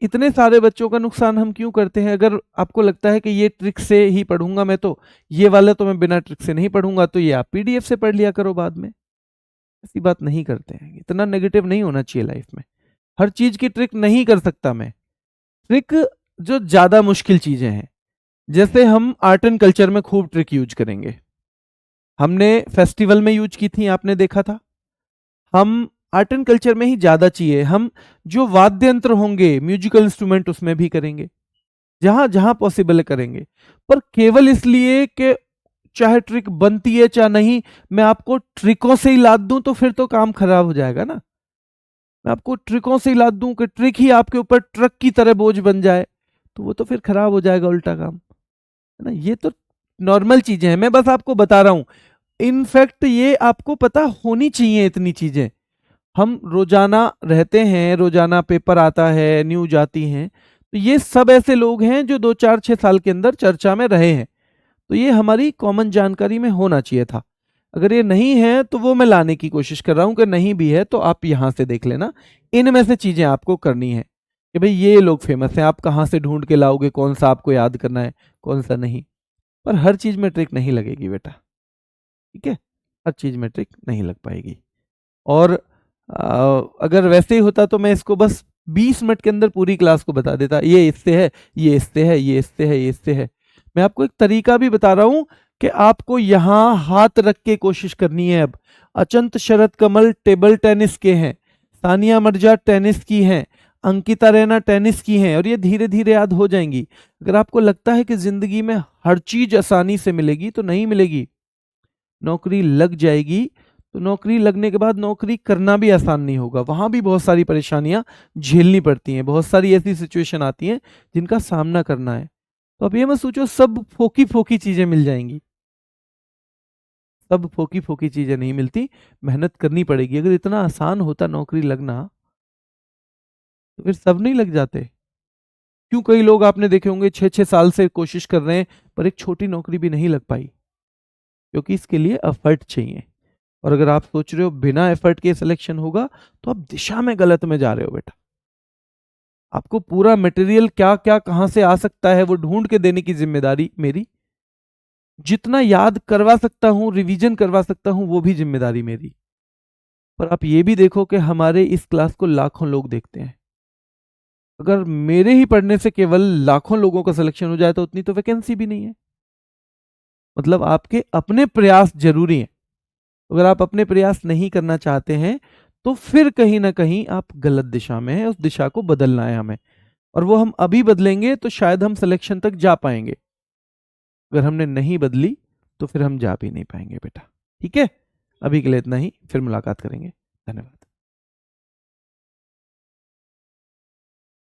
इतने सारे बच्चों का नुकसान हम क्यों करते हैं? अगर आपको लगता है कि ये ट्रिक से ही पढ़ूंगा मैं, तो ये वाला तो मैं बिना ट्रिक से नहीं पढ़ूंगा, तो ये आप पीडीएफ से पढ़ लिया करो बाद में। ऐसी बात नहीं करते हैं, इतना नेगेटिव नहीं होना चाहिए लाइफ में। हर चीज की ट्रिक नहीं कर सकता मैं, ट्रिक जो ज्यादा मुश्किल चीजें हैं, जैसे हम आर्ट एंड कल्चर में खूब ट्रिक यूज करेंगे, हमने फेस्टिवल में यूज की थी, आपने देखा था। हम आर्ट एंड कल्चर में ही ज्यादा चाहिए, हम जो वाद्य यंत्र होंगे म्यूजिकल इंस्ट्रूमेंट उसमें भी करेंगे, जहां जहां पॉसिबल है करेंगे। पर केवल इसलिए कि चाहे ट्रिक बनती है चाहे नहीं, मैं आपको ट्रिकों से ही लाद दूं तो फिर तो काम खराब हो जाएगा ना। मैं आपको ट्रिकों से ही लाद दूं कि ट्रिक ही आपके ऊपर ट्रक की तरह बोझ बन जाए, तो वो तो फिर खराब हो जाएगा उल्टा काम, है ना। ये तो नॉर्मल चीजें हैं, मैं बस आपको बता रहा हूं। इनफैक्ट ये आपको पता होनी चाहिए इतनी चीजें, हम रोजाना रहते हैं, रोजाना पेपर आता है, न्यूज आती हैं, तो ये सब ऐसे लोग हैं जो 2 4 6 साल के अंदर चर्चा में रहे हैं, तो ये हमारी कॉमन जानकारी में होना चाहिए था। अगर ये नहीं है तो वो मैं लाने की कोशिश कर रहा हूं कि नहीं भी है तो आप यहां से देख लेना, इनमें से चीजें आपको करनी है कि भाई ये लोग फेमस हैं, आप कहां से ढूंढ के लाओगे कौन सा आपको याद करना है कौन सा नहीं। पर हर चीज में ट्रिक नहीं लगेगी बेटा, ठीक है, हर चीज में ट्रिक नहीं लग पाएगी। और अगर वैसे ही होता तो मैं इसको बस 20 मिनट के अंदर पूरी क्लास को बता देता, ये इससे है, ये इससे है, ये इससे है, ये इससे है। मैं आपको एक तरीका भी बता रहा हूं कि आपको यहां हाथ रख के कोशिश करनी है। अब अचंत शरद कमल टेबल टेनिस के हैं, सानिया मिर्जा टेनिस की हैं, अंकिता रैना टेनिस की हैं, और ये धीरे धीरे याद हो जाएंगी। अगर आपको लगता है कि जिंदगी में हर चीज आसानी से मिलेगी, तो नहीं मिलेगी। नौकरी लग जाएगी तो नौकरी लगने के बाद नौकरी करना भी आसान नहीं होगा, वहां भी बहुत सारी परेशानियां झेलनी पड़ती हैं, बहुत सारी ऐसी सिचुएशन आती हैं जिनका सामना करना है। तो अब ये मत सोचो सब फोकी फोकी चीजें मिल जाएंगी, सब फोकी फोकी चीजें नहीं मिलती, मेहनत करनी पड़ेगी। अगर इतना आसान होता नौकरी लगना, तो फिर सब नहीं लग जाते। क्यों कई लोग आपने देखे होंगे 6 6 साल से कोशिश कर रहे हैं, पर एक छोटी नौकरी भी नहीं लग पाई, क्योंकि इसके लिए एफर्ट चाहिए। और अगर आप सोच रहे हो बिना एफर्ट के सिलेक्शन होगा, तो आप दिशा में गलत में जा रहे हो बेटा। आपको पूरा मटेरियल क्या क्या कहां से आ सकता है वो ढूंढ के देने की जिम्मेदारी मेरी, जितना याद करवा सकता हूं रिवीजन करवा सकता हूं वो भी जिम्मेदारी मेरी। पर आप ये भी देखो कि हमारे इस क्लास को लाखों लोग देखते हैं, अगर मेरे ही पढ़ने से केवल लाखों लोगों का सिलेक्शन हो जाए तो उतनी तो वैकेंसी भी नहीं है। मतलब आपके अपने प्रयास जरूरी हैं, अगर आप अपने प्रयास नहीं करना चाहते हैं तो फिर कहीं ना कहीं आप गलत दिशा में हैं, उस दिशा को बदलना है हमें, और वो हम अभी बदलेंगे तो शायद हम सिलेक्शन तक जा पाएंगे। अगर हमने नहीं बदली तो फिर हम जा भी नहीं पाएंगे बेटा, ठीक है। अभी के लिए इतना ही, फिर मुलाकात करेंगे, धन्यवाद।